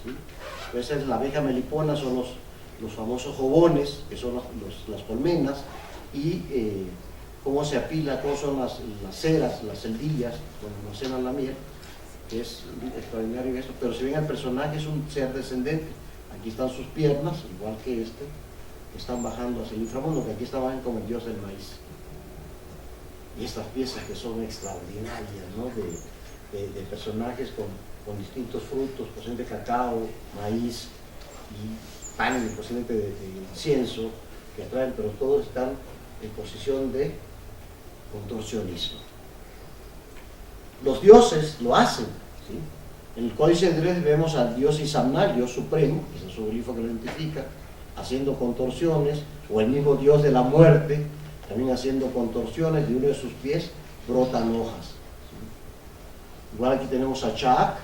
¿sí? A veces la abeja melipona son los famosos jobones, que son las colmenas, y cómo se apila, cómo son las ceras, las celdillas, cuando almacenan la miel, que es extraordinario esto. Pero si ven, el personaje es un ser descendente. Aquí están sus piernas, igual que este, que están bajando hacia el inframundo, que aquí estaban como el dios del maíz. Y estas piezas que son extraordinarias, ¿no? de personajes con distintos frutos, posiblemente cacao, maíz y pan, posiblemente de incienso, que atraen, pero todos están en posición de contorsionismo. Los dioses lo hacen, ¿sí? En el Códice de Dres vemos al dios Isamna, el dios supremo, que es el sublifo que lo identifica, haciendo contorsiones, o el mismo dios de la muerte, también haciendo contorsiones, de uno de sus pies brotan hojas, ¿sí? Igual aquí tenemos a Chaak,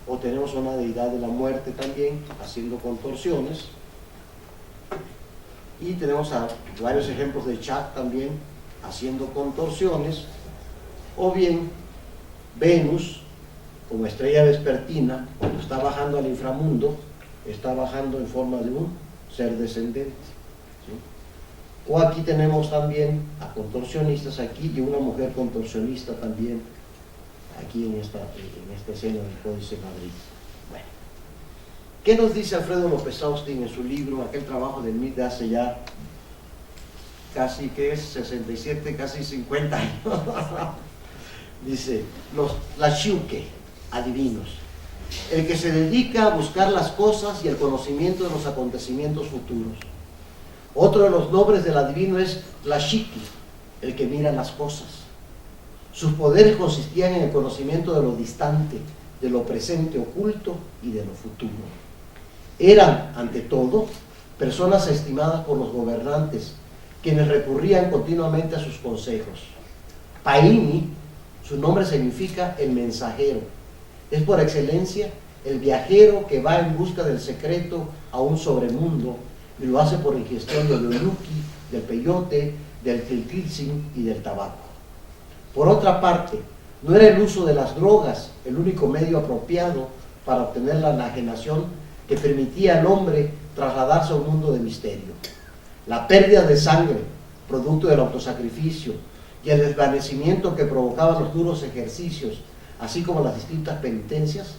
o tenemos a una deidad de la muerte también, haciendo contorsiones, y tenemos a varios ejemplos de Chaak también, haciendo contorsiones, o bien Venus, como estrella vespertina, cuando está bajando al inframundo, está bajando en forma de un ser descendente, ¿sí? O aquí tenemos también a contorsionistas aquí, y una mujer contorsionista también aquí en esta escena del Códice Madrid. Bueno, ¿qué nos dice Alfredo López Austin en su libro, aquel trabajo del MIT de hace ya casi, que es 67, casi 50 años? Dice, la Xiuque, adivinos, el que se dedica a buscar las cosas y el conocimiento de los acontecimientos futuros. Otro de los nombres del adivino es la Xiqui, el que mira las cosas. Sus poderes consistían en el conocimiento de lo distante, de lo presente oculto y de lo futuro. Eran, ante todo, personas estimadas por los gobernantes, quienes recurrían continuamente a sus consejos. Paini, su nombre significa el mensajero. Es por excelencia el viajero que va en busca del secreto a un sobremundo y lo hace por ingestión del oyuki, del peyote, del triltrilzin y del tabaco. Por otra parte, no era el uso de las drogas el único medio apropiado para obtener la enajenación que permitía al hombre trasladarse a un mundo de misterio. La pérdida de sangre, producto del autosacrificio, y el desvanecimiento que provocaban los duros ejercicios, así como las distintas penitencias,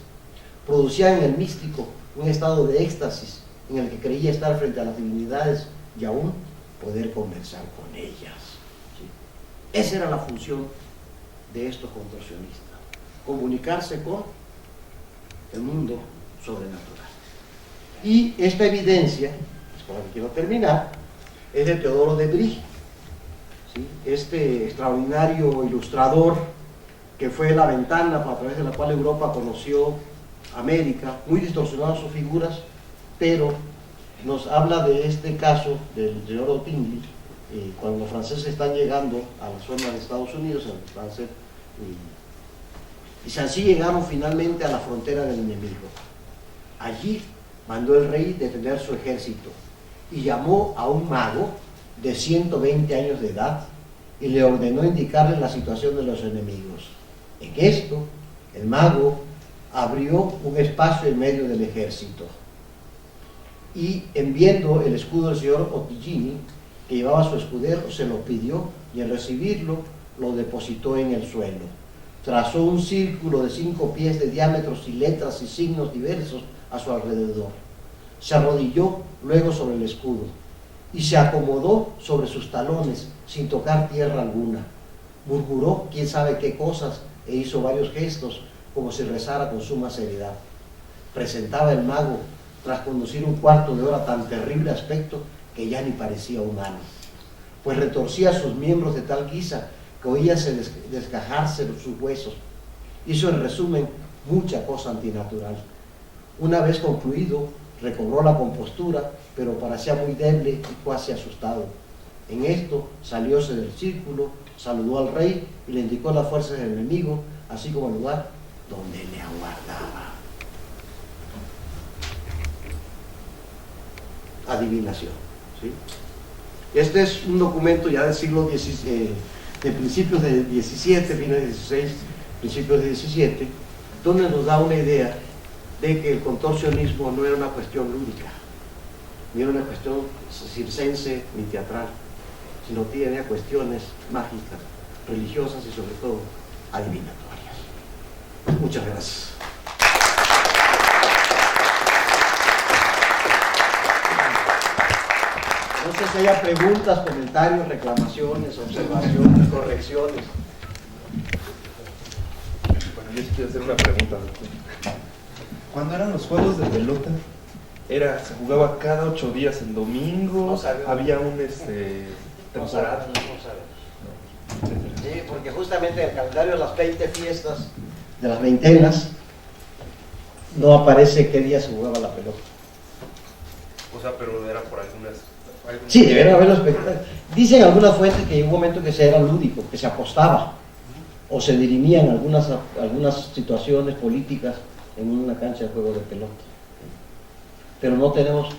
producían en el místico un estado de éxtasis en el que creía estar frente a las divinidades y aún poder conversar con ellas. ¿Sí? Esa era la función de estos contorsionistas, comunicarse con el mundo sobrenatural. Y esta evidencia, con la que quiero terminar, es de Teodoro de Brie, ¿sí? Este extraordinario ilustrador que fue la ventana a través de la cual Europa conoció América, muy distorsionadas sus figuras, pero nos habla de este caso del señor Otingley, cuando los franceses están llegando a la zona de Estados Unidos, en Francia, y así llegaron finalmente a la frontera del enemigo. Allí mandó el rey detener su ejército y llamó a un mago de 120 años de edad y le ordenó indicarle la situación de los enemigos. En esto, el mago abrió un espacio en medio del ejército y, en viendo el escudo del señor Ottigini, que llevaba su escudero, se lo pidió y al recibirlo lo depositó en el suelo. Trazó un círculo de 5 pies de diámetros y letras y signos diversos a su alrededor. Se arrodilló luego sobre el escudo y se acomodó sobre sus talones sin tocar tierra alguna. Murmuró quién sabe qué cosas e hizo varios gestos como si rezara con suma seriedad. Presentaba el mago, tras conducir un cuarto de hora, tan terrible aspecto que ya ni parecía humano, pues retorcía sus miembros de tal guisa que oíase desgajarse sus huesos. Hizo en resumen mucha cosa antinatural. Una vez concluido, recobró la compostura, pero parecía muy débil y casi asustado. En esto salióse del círculo, saludó al rey y le indicó las fuerzas del enemigo, así como el lugar donde le aguardaba. Adivinación, ¿sí? Este es un documento ya del siglo XVI, de principios del XVII, fines del XVI, principios del XVII, donde nos da una idea de que el contorsionismo no era una cuestión lúdica, ni era una cuestión circense ni teatral, sino tenía cuestiones mágicas, religiosas y sobre todo adivinatorias. Muchas gracias. No sé si haya preguntas, comentarios, reclamaciones, observaciones, correcciones. Bueno, yo sí quiero hacer una pregunta, doctor. Cuando eran los juegos de pelota, se jugaba cada 8 días en domingo, no había un temporada. No. Sí, porque justamente en el calendario de las 20 fiestas, de las veintenas, no aparece qué día se jugaba la pelota. O sea, pero era por algunas... Sí, deberían haberlo espectáculos. Dicen algunas fuentes que llegó un momento que se era lúdico, que se apostaba, o se dirimían algunas situaciones políticas en una cancha de juego de pelota. Pero no tenemos,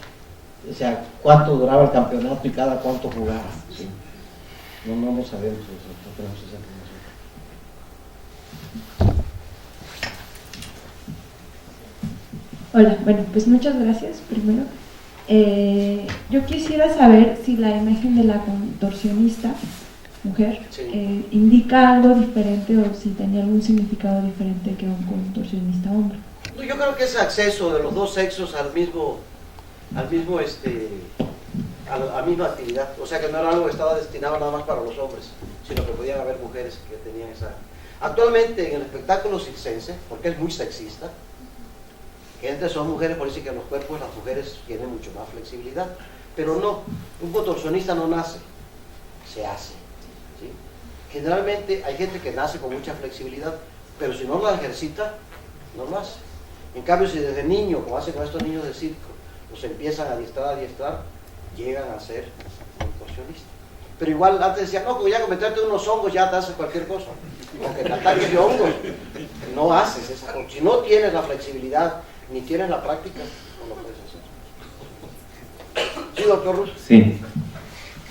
o sea, cuánto duraba el campeonato y cada cuánto jugaba. ¿Sí? No sabemos eso, no tenemos esa información. Hola, bueno, pues muchas gracias primero. Yo quisiera saber si la imagen de la contorsionista, mujer, sí, indica algo diferente o si tenía algún significado diferente que un contorsionista hombre. Yo creo que es acceso de los dos sexos a la misma actividad, o sea que no era algo que estaba destinado nada más para los hombres, sino que podían haber mujeres que tenían esa... Actualmente en el espectáculo circense, porque es muy sexista, gente son mujeres, por eso que en los cuerpos las mujeres tienen mucho más flexibilidad, pero no, un contorsionista no nace, se hace, ¿sí? Generalmente hay gente que nace con mucha flexibilidad, pero si no la ejercita, no lo hace. En cambio, si desde niño, como hacen con estos niños de circo, los empiezan a adiestrar, llegan a ser contorsionistas. Pero igual antes decían, no, como ya con meterte unos hongos ya te haces cualquier cosa, aunque te ataques de hongos, no haces esa cosa. Si no tienes la flexibilidad ni tienes la práctica, no lo puedes hacer. Sí, doctor Ruz. Sí,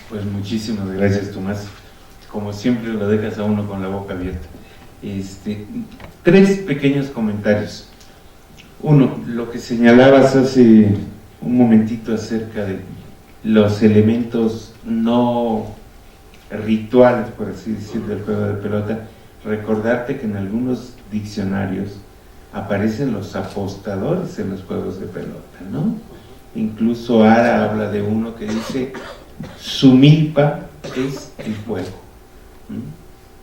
pues muchísimas gracias, Tomás. Como siempre lo dejas a uno con la boca abierta. Tres pequeños comentarios. Uno, lo que señalabas hace un momentito acerca de los elementos no rituales, por así decirlo, del juego de pelota. Recordarte que en algunos diccionarios aparecen los apostadores en los juegos de pelota, ¿no? Incluso Ara habla de uno que dice: su milpa es el juego.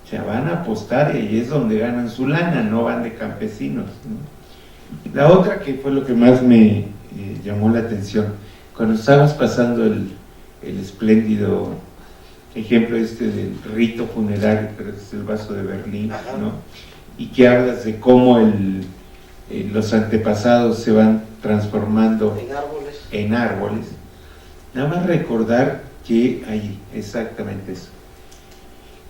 O sea, van a apostar y ahí es donde ganan su lana, no van de campesinos, ¿no? La otra, que fue lo que más me llamó la atención, cuando estabas pasando el espléndido ejemplo del rito funerario, pero es el vaso de Berlín, ¿no? Y que hablas de cómo los antepasados se van transformando en árboles. Nada más recordar que hay exactamente eso,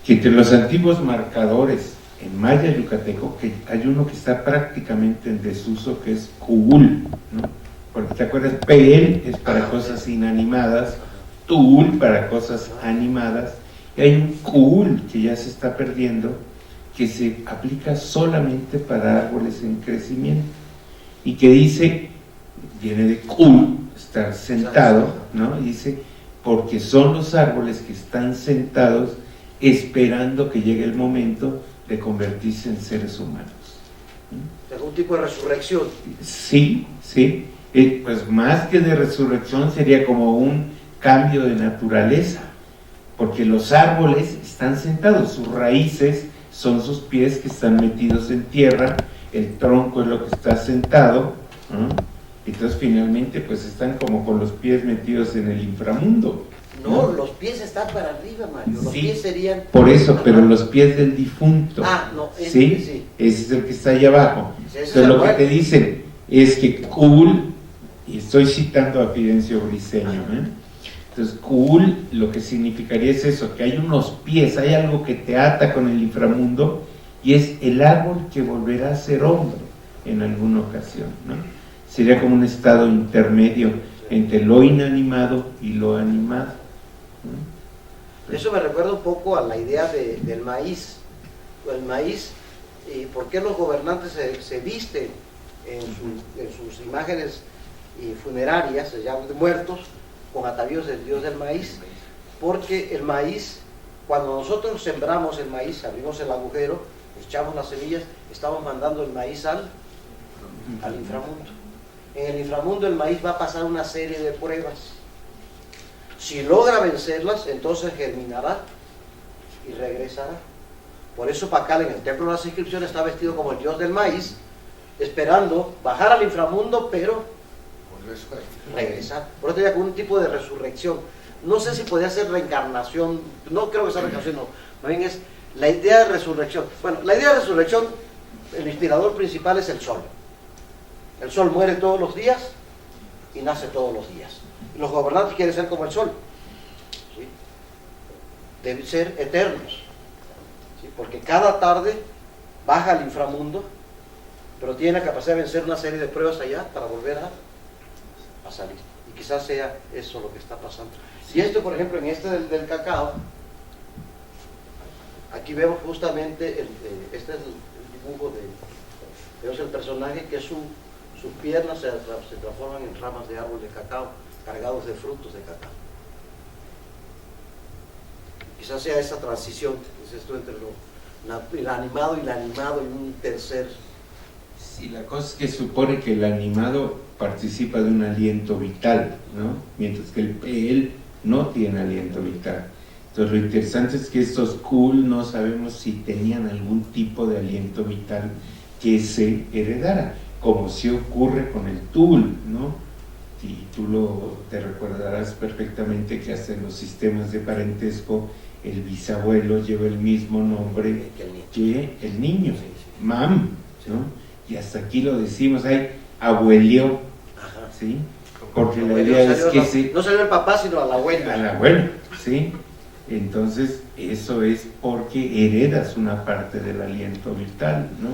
que entre los antiguos marcadores en maya yucateco, que hay uno que está prácticamente en desuso, que es Cugul, ¿no? Porque te acuerdas, Pel es para cosas inanimadas, Tul para cosas animadas, y hay un Cugul que ya se está perdiendo, que se aplica solamente para árboles en crecimiento, y que dice, viene de Kul, estar sentado, ¿no? Y dice, porque son los árboles que están sentados esperando que llegue el momento de convertirse en seres humanos. ¿Algún tipo de resurrección? Sí, sí. Pues más que de resurrección sería como un cambio de naturaleza, porque los árboles están sentados, sus raíces son sus pies que están metidos en tierra, el tronco es lo que está sentado, ¿no? Entonces finalmente pues están como con los pies metidos en el inframundo. No, los pies están para arriba, Mario. Los pies serían... Por eso, pero los pies del difunto. No, ¿sí? Ese es el que está ahí abajo. Sí, entonces lo que te dicen es que Kul, y estoy citando a Fidencio Briceño, entonces Kul lo que significaría es eso, que hay unos pies, hay algo que te ata con el inframundo, y es el árbol que volverá a ser hombre en alguna ocasión, ¿no? Sería como un estado intermedio entre lo inanimado y lo animado. Eso me recuerda un poco a la idea del maíz. El maíz, ¿por qué los gobernantes se visten en sus imágenes funerarias, se llaman de muertos, con atavíos del dios del maíz? Porque el maíz, cuando nosotros sembramos el maíz, abrimos el agujero, echamos las semillas, estamos mandando el maíz al inframundo. En el inframundo el maíz va a pasar una serie de pruebas. Si logra vencerlas, entonces germinará y regresará. Por eso Pacal en el templo de las inscripciones está vestido como el dios del maíz, esperando bajar al inframundo, pero regresar. Por eso tenía como un tipo de resurrección. No sé si podía ser reencarnación, no creo que sea reencarnación, no. Más bien es la idea de resurrección. Bueno, la idea de resurrección, el inspirador principal es el sol. El sol muere todos los días y nace todos los días. Los gobernantes quieren ser como el sol, ¿sí? Deben ser eternos, ¿sí? Porque cada tarde baja al inframundo, pero tiene la capacidad de vencer una serie de pruebas allá para volver a salir. Y quizás sea eso lo que está pasando. Y esto, por ejemplo, en este del cacao, aquí vemos justamente, este es el dibujo vemos el personaje que sus piernas se transforman en ramas de árbol de cacao, cargados de frutos de cacao. Quizás sea esa transición, es esto entre el animado y un tercer. Sí, la cosa es que supone que el animado participa de un aliento vital, ¿no? Mientras que él no tiene aliento vital. Entonces lo interesante es que estos Kul no sabemos si tenían algún tipo de aliento vital que se heredara, como si ocurre con el Tul, ¿no? Y tú te recordarás perfectamente que hasta en los sistemas de parentesco el bisabuelo lleva el mismo nombre que el niño, Mam, ¿no? Y hasta aquí lo decimos, hay abuelio, ¿sí? Porque la idea es que no salió el papá, sino al abuelo. Al abuelo, ¿sí? Entonces, eso es porque heredas una parte del aliento vital, ¿no?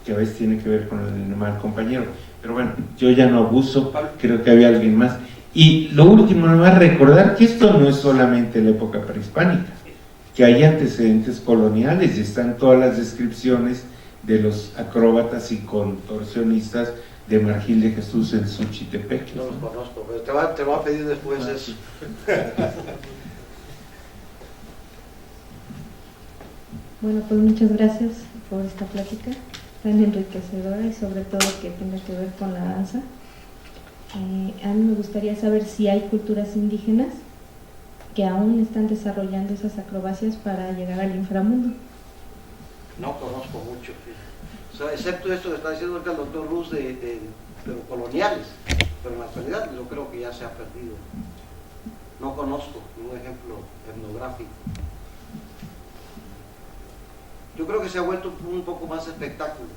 que a veces tiene que ver con el mal compañero. Pero bueno, yo ya no abuso, creo que había alguien más. Y lo último, me va a recordar que esto no es solamente la época prehispánica, que hay antecedentes coloniales y están todas las descripciones de los acróbatas y contorsionistas de Margil de Jesús en Suchitepec. No los conozco, pero te voy a pedir después eso. Bueno, pues muchas gracias por esta plática tan enriquecedora y sobre todo que tenga que ver con la danza. A mí me gustaría saber si hay culturas indígenas que aún están desarrollando esas acrobacias para llegar al inframundo. No conozco mucho, o sea, excepto esto que está diciendo el doctor Luz de los coloniales, pero en la actualidad yo creo que ya se ha perdido. No conozco ningún ejemplo etnográfico. Yo creo que se ha vuelto un poco más espectáculo,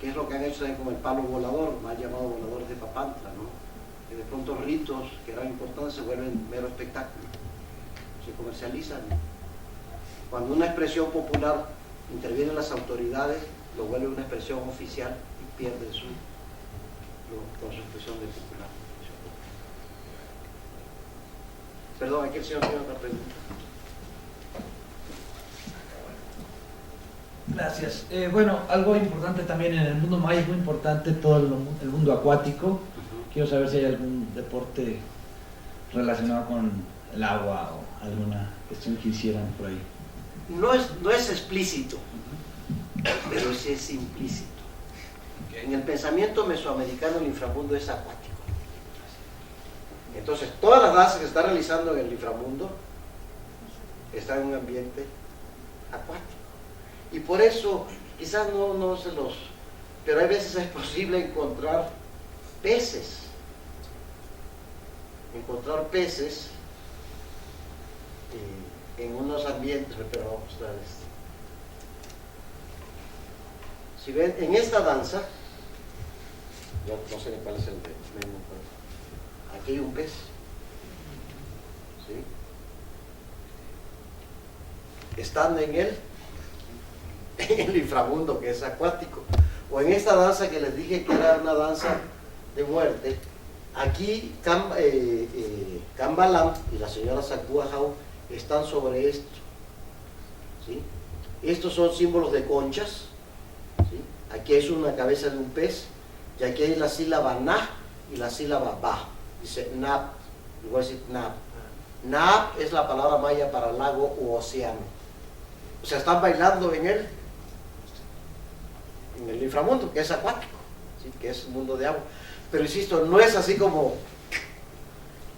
que es lo que han hecho también con el palo volador, mal llamado volador de Papantla, ¿no? Que de pronto ritos que eran importantes se vuelven mero espectáculo, se comercializan. Cuando una expresión popular intervienen las autoridades, lo vuelve una expresión oficial y pierde su expresión de popular. Perdón, aquí el señor tiene otra pregunta. Gracias. Bueno, algo importante también en el mundo maya, es muy importante todo el mundo acuático. Quiero saber si hay algún deporte relacionado con el agua o alguna cuestión que hicieran por ahí. No es explícito, pero sí es implícito. En el pensamiento mesoamericano el inframundo es acuático. Entonces, todas las danzas que se están realizando en el inframundo están en un ambiente acuático. Y por eso, quizás no se los... Pero hay veces es posible encontrar peces. En unos ambientes, pero vamos a mostrar esto. Si ven, en esta danza, yo no sé ni cuál es el menú, pero aquí hay un pez, ¿sí? Estando en el inframundo, que es acuático, o en esta danza que les dije que era una danza de muerte, aquí Cambalam y la señora Sacuajau están sobre esto, ¿sí? Estos son símbolos de conchas, ¿sí? Aquí es una cabeza de un pez, y aquí hay la sílaba na y la sílaba ba. Dice nap, igual decir nap. Nap es la palabra maya para lago u océano. O sea, están bailando en el inframundo, que es acuático, ¿sí? Que es un mundo de agua. Pero insisto, no es así como,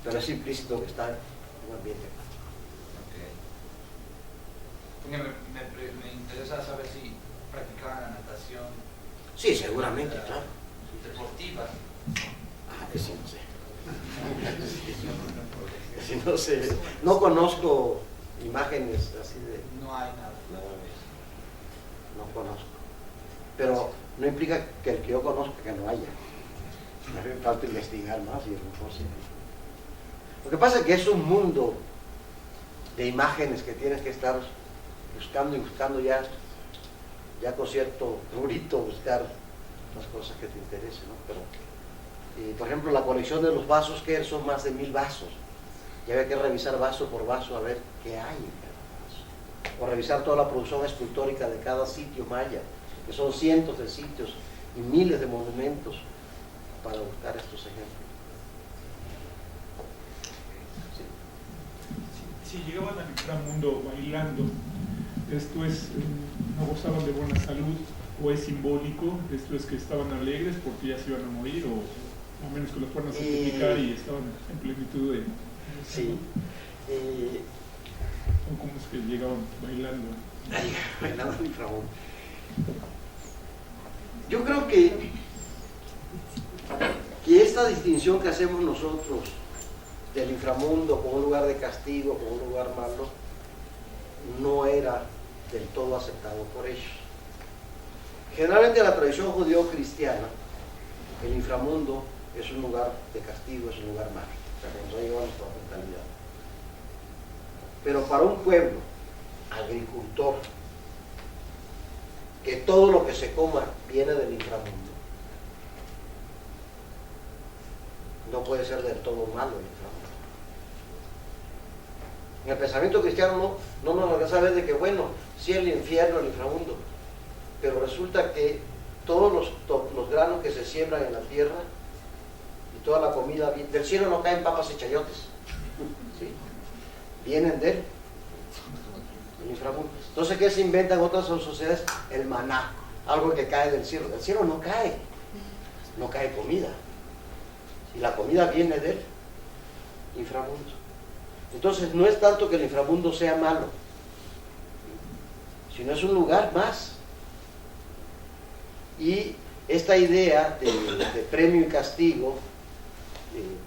pero es implícito que está en un ambiente acuático. Me interesa saber si practicaban la natación. Sí, seguramente, claro. Deportiva. Eso no sé. No conozco imágenes así de... No hay nada. No conozco. Pero no implica que el que yo conozca que no haya. Me falta investigar más y a lo mejor sí. Lo que pasa es que es un mundo de imágenes que tienes que estar buscando y buscando ya con cierto prurito buscar las cosas que te interesen, ¿no? Pero, por ejemplo, la colección de los vasos, que son más de 1000 vasos. Y había que revisar vaso por vaso a ver qué hay en cada vaso. O revisar toda la producción escultórica de cada sitio maya, que son cientos de sitios y miles de monumentos para buscar estos ejemplos. Si llegaban al inframundo bailando, esto es, no gozaban de buena salud, o es simbólico, esto es que estaban alegres porque ya se iban a morir, o a menos que los fueran a sacrificar y estaban en plenitud de sí. ¿O cómo es que llegaban bailando? Bailando en inframundo. Yo creo que esta distinción que hacemos nosotros del inframundo como un lugar de castigo, como un lugar malo, no era del todo aceptado por ellos. Generalmente en la tradición judío-cristiana, el inframundo es un lugar de castigo, es un lugar malo, o sea, que nos ha llevado a nuestra mentalidad. Pero para un pueblo agricultor, que todo lo que se coma viene del inframundo, no puede ser del todo malo el inframundo. En el pensamiento cristiano no nos alcanza a ver de que, bueno, sí el infierno, el inframundo, pero resulta que todos los granos que se siembran en la tierra y toda la comida, del cielo no caen papas y chayotes, ¿sí? Vienen del inframundo. Entonces, ¿qué se inventan otras sociedades? El maná, algo que cae del cielo. Del cielo no cae comida, y la comida viene del inframundo. Entonces, no es tanto que el inframundo sea malo, sino es un lugar más. Y esta idea de premio y castigo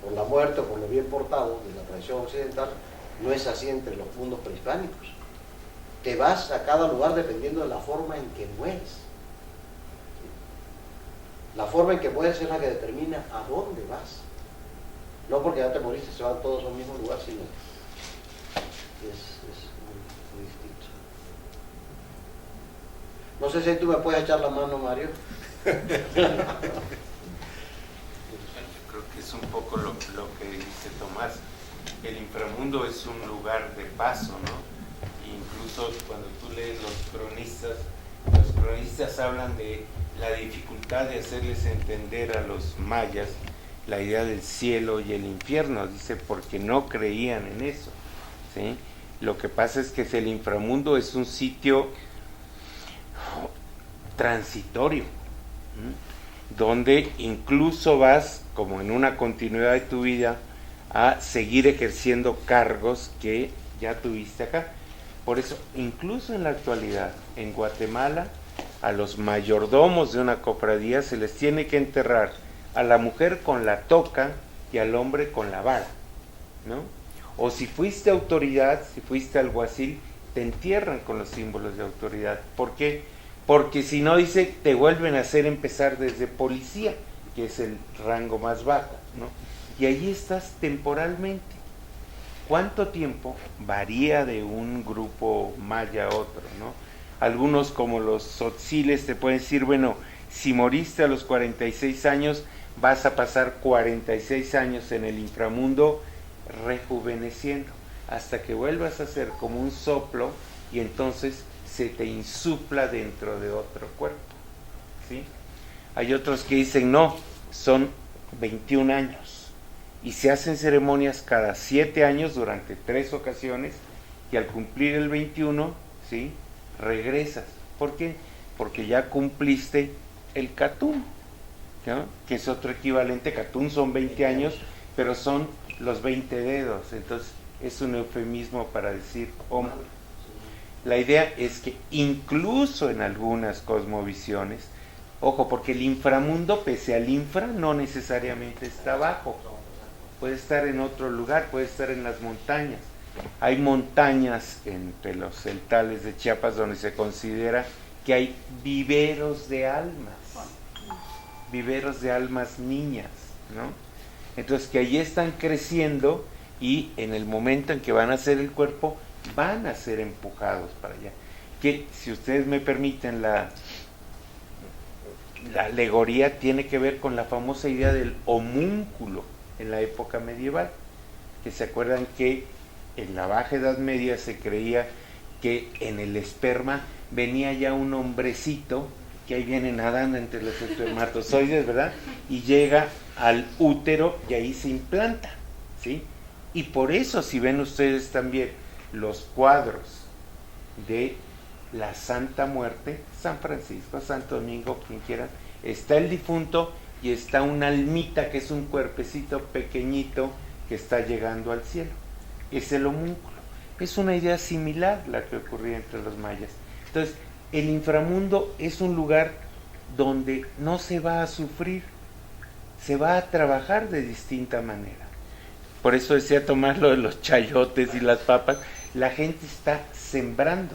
por la muerte o por lo bien portado de la tradición occidental no es así entre los mundos prehispánicos. Te vas a cada lugar dependiendo de la forma en que mueres. La forma en que mueres es la que determina a dónde vas. No porque ya te moriste se van todos a un mismo lugar, sino es muy distinto. No sé si tú me puedes echar la mano, Mario. Creo que es un poco lo que dice Tomás. El inframundo es un lugar de paso, ¿no? Incluso cuando tú lees los cronistas hablan de la dificultad de hacerles entender a los mayas la idea del cielo y el infierno, dice, porque no creían en eso, ¿sí? Lo que pasa es que el inframundo es un sitio transitorio, donde incluso vas, como en una continuidad de tu vida, a seguir ejerciendo cargos que ya tuviste acá. Por eso, incluso en la actualidad, en Guatemala, a los mayordomos de una cofradía se les tiene que enterrar a la mujer con la toca y al hombre con la vara, ¿no? O si fuiste autoridad, si fuiste alguacil, te entierran con los símbolos de autoridad. ¿Por qué? Porque si no, dice, te vuelven a hacer empezar desde policía, que es el rango más bajo, ¿no? Y ahí estás temporalmente. ¿Cuánto tiempo? Varía de un grupo maya a otro, ¿no? Algunos, como los tzotziles, te pueden decir, bueno, si moriste a los 46 años, vas a pasar 46 años en el inframundo rejuveneciendo, hasta que vuelvas a ser como un soplo y entonces se te insupla dentro de otro cuerpo, ¿sí? Hay otros que dicen, no, son 21 años. Y se hacen ceremonias cada 7 años durante 3 ocasiones, y al cumplir el 21, ¿sí?, regresas. ¿Por qué? Porque ya cumpliste el catún, ¿no?, que es otro equivalente. Catún son 20 años, pero son los 20 dedos, entonces es un eufemismo para decir homo. La idea es que incluso en algunas cosmovisiones, ojo, porque el inframundo, pese al infra, no necesariamente está abajo. Puede estar en otro lugar, puede estar en las montañas. Hay montañas entre los celtales de Chiapas donde se considera que hay viveros de almas niñas, ¿no? Entonces, que allí están creciendo y en el momento en que van a hacer el cuerpo, van a ser empujados para allá. Que, si ustedes me permiten, la alegoría tiene que ver con la famosa idea del homúnculo en la época medieval, que se acuerdan que en la Baja Edad Media se creía que en el esperma venía ya un hombrecito que ahí viene nadando entre los espermatozoides, ¿verdad? Y llega al útero y ahí se implanta, ¿sí? Y por eso, si ven ustedes también los cuadros de la Santa Muerte, San Francisco, Santo Domingo, quien quiera, está el difunto y está una almita que es un cuerpecito pequeñito que está llegando al cielo. Es el homúnculo. Es una idea similar la que ocurría entre los mayas. Entonces, el inframundo es un lugar donde no se va a sufrir, se va a trabajar de distinta manera. Por eso decía Tomás lo de los chayotes y las papas. La gente está sembrando.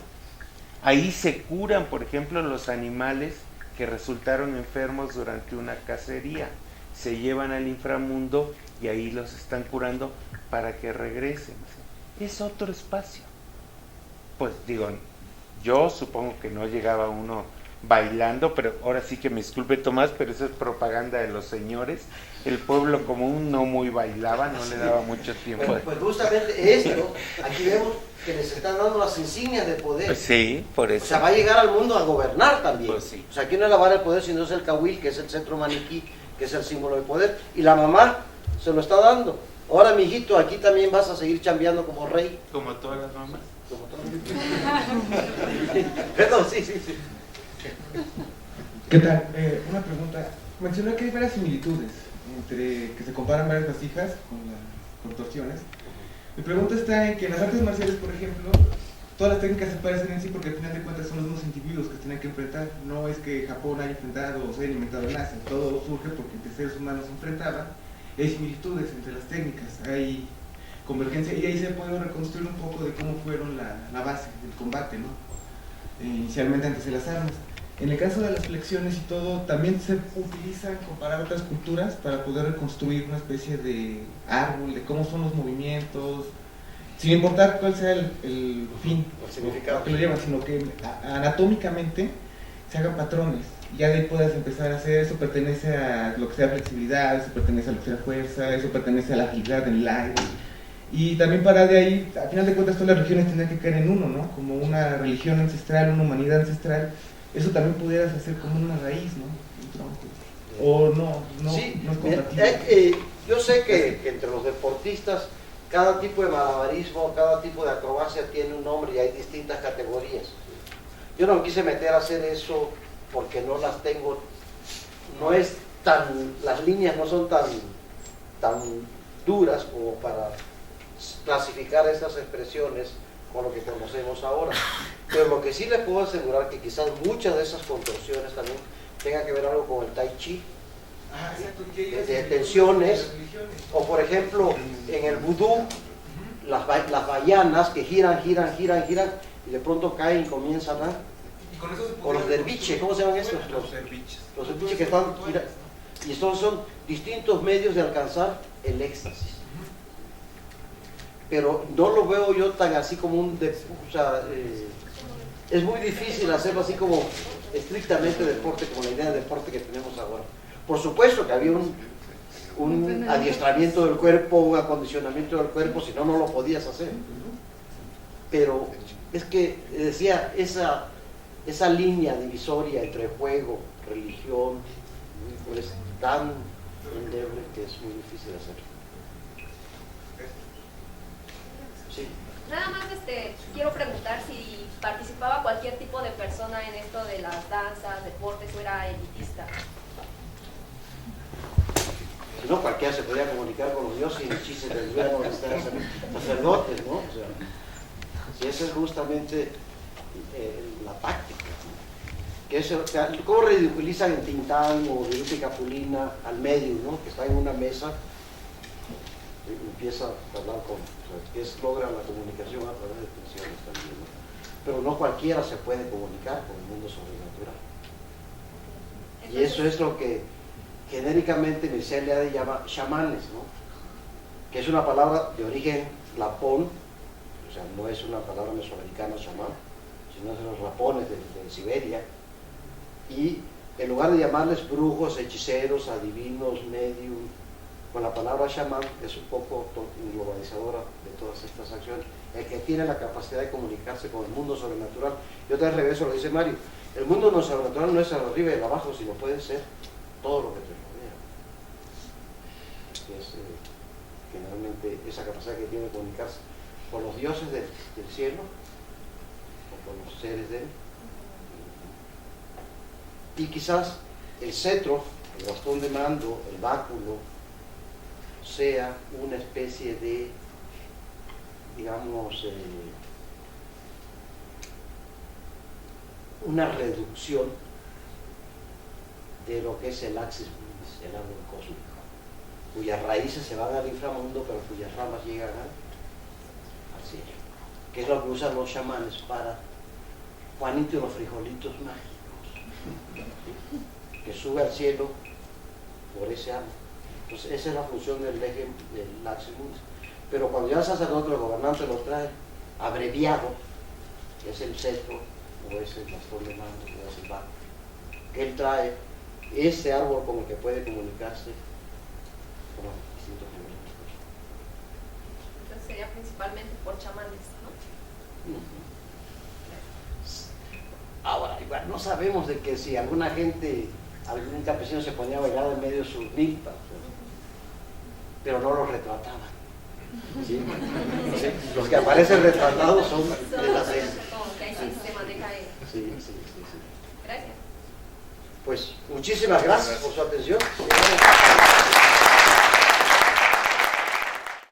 Ahí se curan, por ejemplo, los animales que resultaron enfermos durante una cacería. Se llevan al inframundo y ahí los están curando para que regresen. Es otro espacio. Pues digo, yo supongo que no llegaba uno bailando, pero ahora sí que me disculpe Tomás, pero eso es propaganda de los señores. El pueblo común no muy bailaba, no le daba mucho tiempo. Pues justamente esto, aquí vemos que les están dando las insignias de poder. Pues sí, por eso. O sea, va a llegar al mundo a gobernar también. Pues sí. O sea, aquí no es la vara del poder, sino es el cahuil, que es el centro maniquí, que es el símbolo del poder. Y la mamá se lo está dando. Ahora, mijito, aquí también vas a seguir chambeando como rey. Como todas las mamás. Como todas. Perdón, sí. ¿Qué tal? Una pregunta. Mencionó que hay varias similitudes entre que se comparan varias vasijas con las contorsiones. Mi pregunta está en que en las artes marciales, por ejemplo, todas las técnicas se parecen en sí porque al final de cuentas son los mismos individuos que se tienen que enfrentar. No es que Japón haya enfrentado o se haya inventado el láser. Todo surge porque entre seres humanos se enfrentaban. Hay similitudes entre las técnicas, hay convergencia y ahí se puede reconstruir un poco de cómo fueron la base del combate, ¿no? Inicialmente antes de las armas. En el caso de las flexiones y todo, también se utilizan comparar otras culturas para poder reconstruir una especie de árbol, de cómo son los movimientos, sin importar cuál sea el fin, el significado que lo llevan, sino que anatómicamente se hagan patrones. Ya de ahí puedas empezar a hacer, eso pertenece a lo que sea flexibilidad, eso pertenece a lo que sea fuerza, eso pertenece a la agilidad en el aire. Y también para de ahí, al final de cuentas todas las religiones tendrían que caer en uno, ¿no? Como una religión ancestral, una humanidad ancestral. Eso también pudieras hacer como una raíz, ¿no? O no es compatible. Yo sé que entre los deportistas cada tipo de malabarismo, cada tipo de acrobacia tiene un nombre y hay distintas categorías. Yo no me quise meter a hacer eso porque no las tengo, no es tan, las líneas no son tan duras como para clasificar estas expresiones con lo que conocemos ahora. Pero lo que sí les puedo asegurar que quizás muchas de esas contorsiones también tengan que ver algo con el tai chi, de tensiones, o por ejemplo en el vudú, las bayanas que giran y de pronto caen y comienzan a... O los derviches, ¿cómo se llaman estos? Los derviches que están girando. Y estos son distintos medios de alcanzar el éxtasis. Pero no lo veo yo tan así como un... o sea, es muy difícil hacerlo así como estrictamente deporte, como la idea de deporte que tenemos ahora. Por supuesto que había un adiestramiento del cuerpo, un acondicionamiento del cuerpo, si no, no lo podías hacer. Pero es que, decía, esa línea divisoria entre juego, religión, es tan endeble que es muy difícil hacerlo. Sí. Nada más quiero preguntar si participaba cualquier tipo de persona en esto de las danzas, deportes, o era elitista. Si no, cualquiera se podía comunicar con los dioses y el chiste del lugar donde están sacerdotes, ¿no? O sea, si esa es justamente la táctica. ¿Cómo ridiculizan en Tintán o Viruta y Capulina al medio, ¿no? Que está en una mesa y empieza a hablar logra la comunicación a través de tensiones también, ¿no? Pero no cualquiera se puede comunicar con el mundo sobrenatural. Y eso es lo que genéricamente Mircea Eliade llama chamanes, ¿no? Que es una palabra de origen lapón, o sea, no es una palabra mesoamericana chamán, sino de los lapones de Siberia. Y en lugar de llamarles brujos, hechiceros, adivinos, medium, con la palabra chamán es un poco globalizadora de todas estas acciones. El que tiene la capacidad de comunicarse con el mundo sobrenatural. Y otra vez regreso, lo dice Mario, el mundo no sobrenatural no es al arriba y al abajo, sino puede ser todo lo que te rodea. Es generalmente esa capacidad que tiene de comunicarse con los dioses del cielo o con los seres de él. Y quizás el cetro, el bastón de mando, el báculo, sea una especie de, digamos, una reducción de lo que es el axis mundi, el árbol cósmico, cuyas raíces se van al inframundo, pero cuyas ramas llegan al cielo, que es lo que usan los chamanes para Juanito y los frijolitos mágicos, que sube al cielo por ese árbol. Entonces esa es la función del eje del axis mundi. Pero cuando ya el sacerdote, el gobernante lo trae abreviado, que es el cetro, o es el bastón de mando, o es el báculo, que él trae ese árbol con el que puede comunicarse con los distintos niveles. Entonces sería principalmente por chamanes, ¿no? Ahora, igual, no sabemos de que si alguna gente, algún campesino se ponía a bailar en medio de sus milpas, pero no los retrataban. ¿Sí? ¿Sí? Los que aparecen retratados son de la serie. Como que ahí sí se maneja ahí. Sí. Gracias. Pues muchísimas gracias por su atención.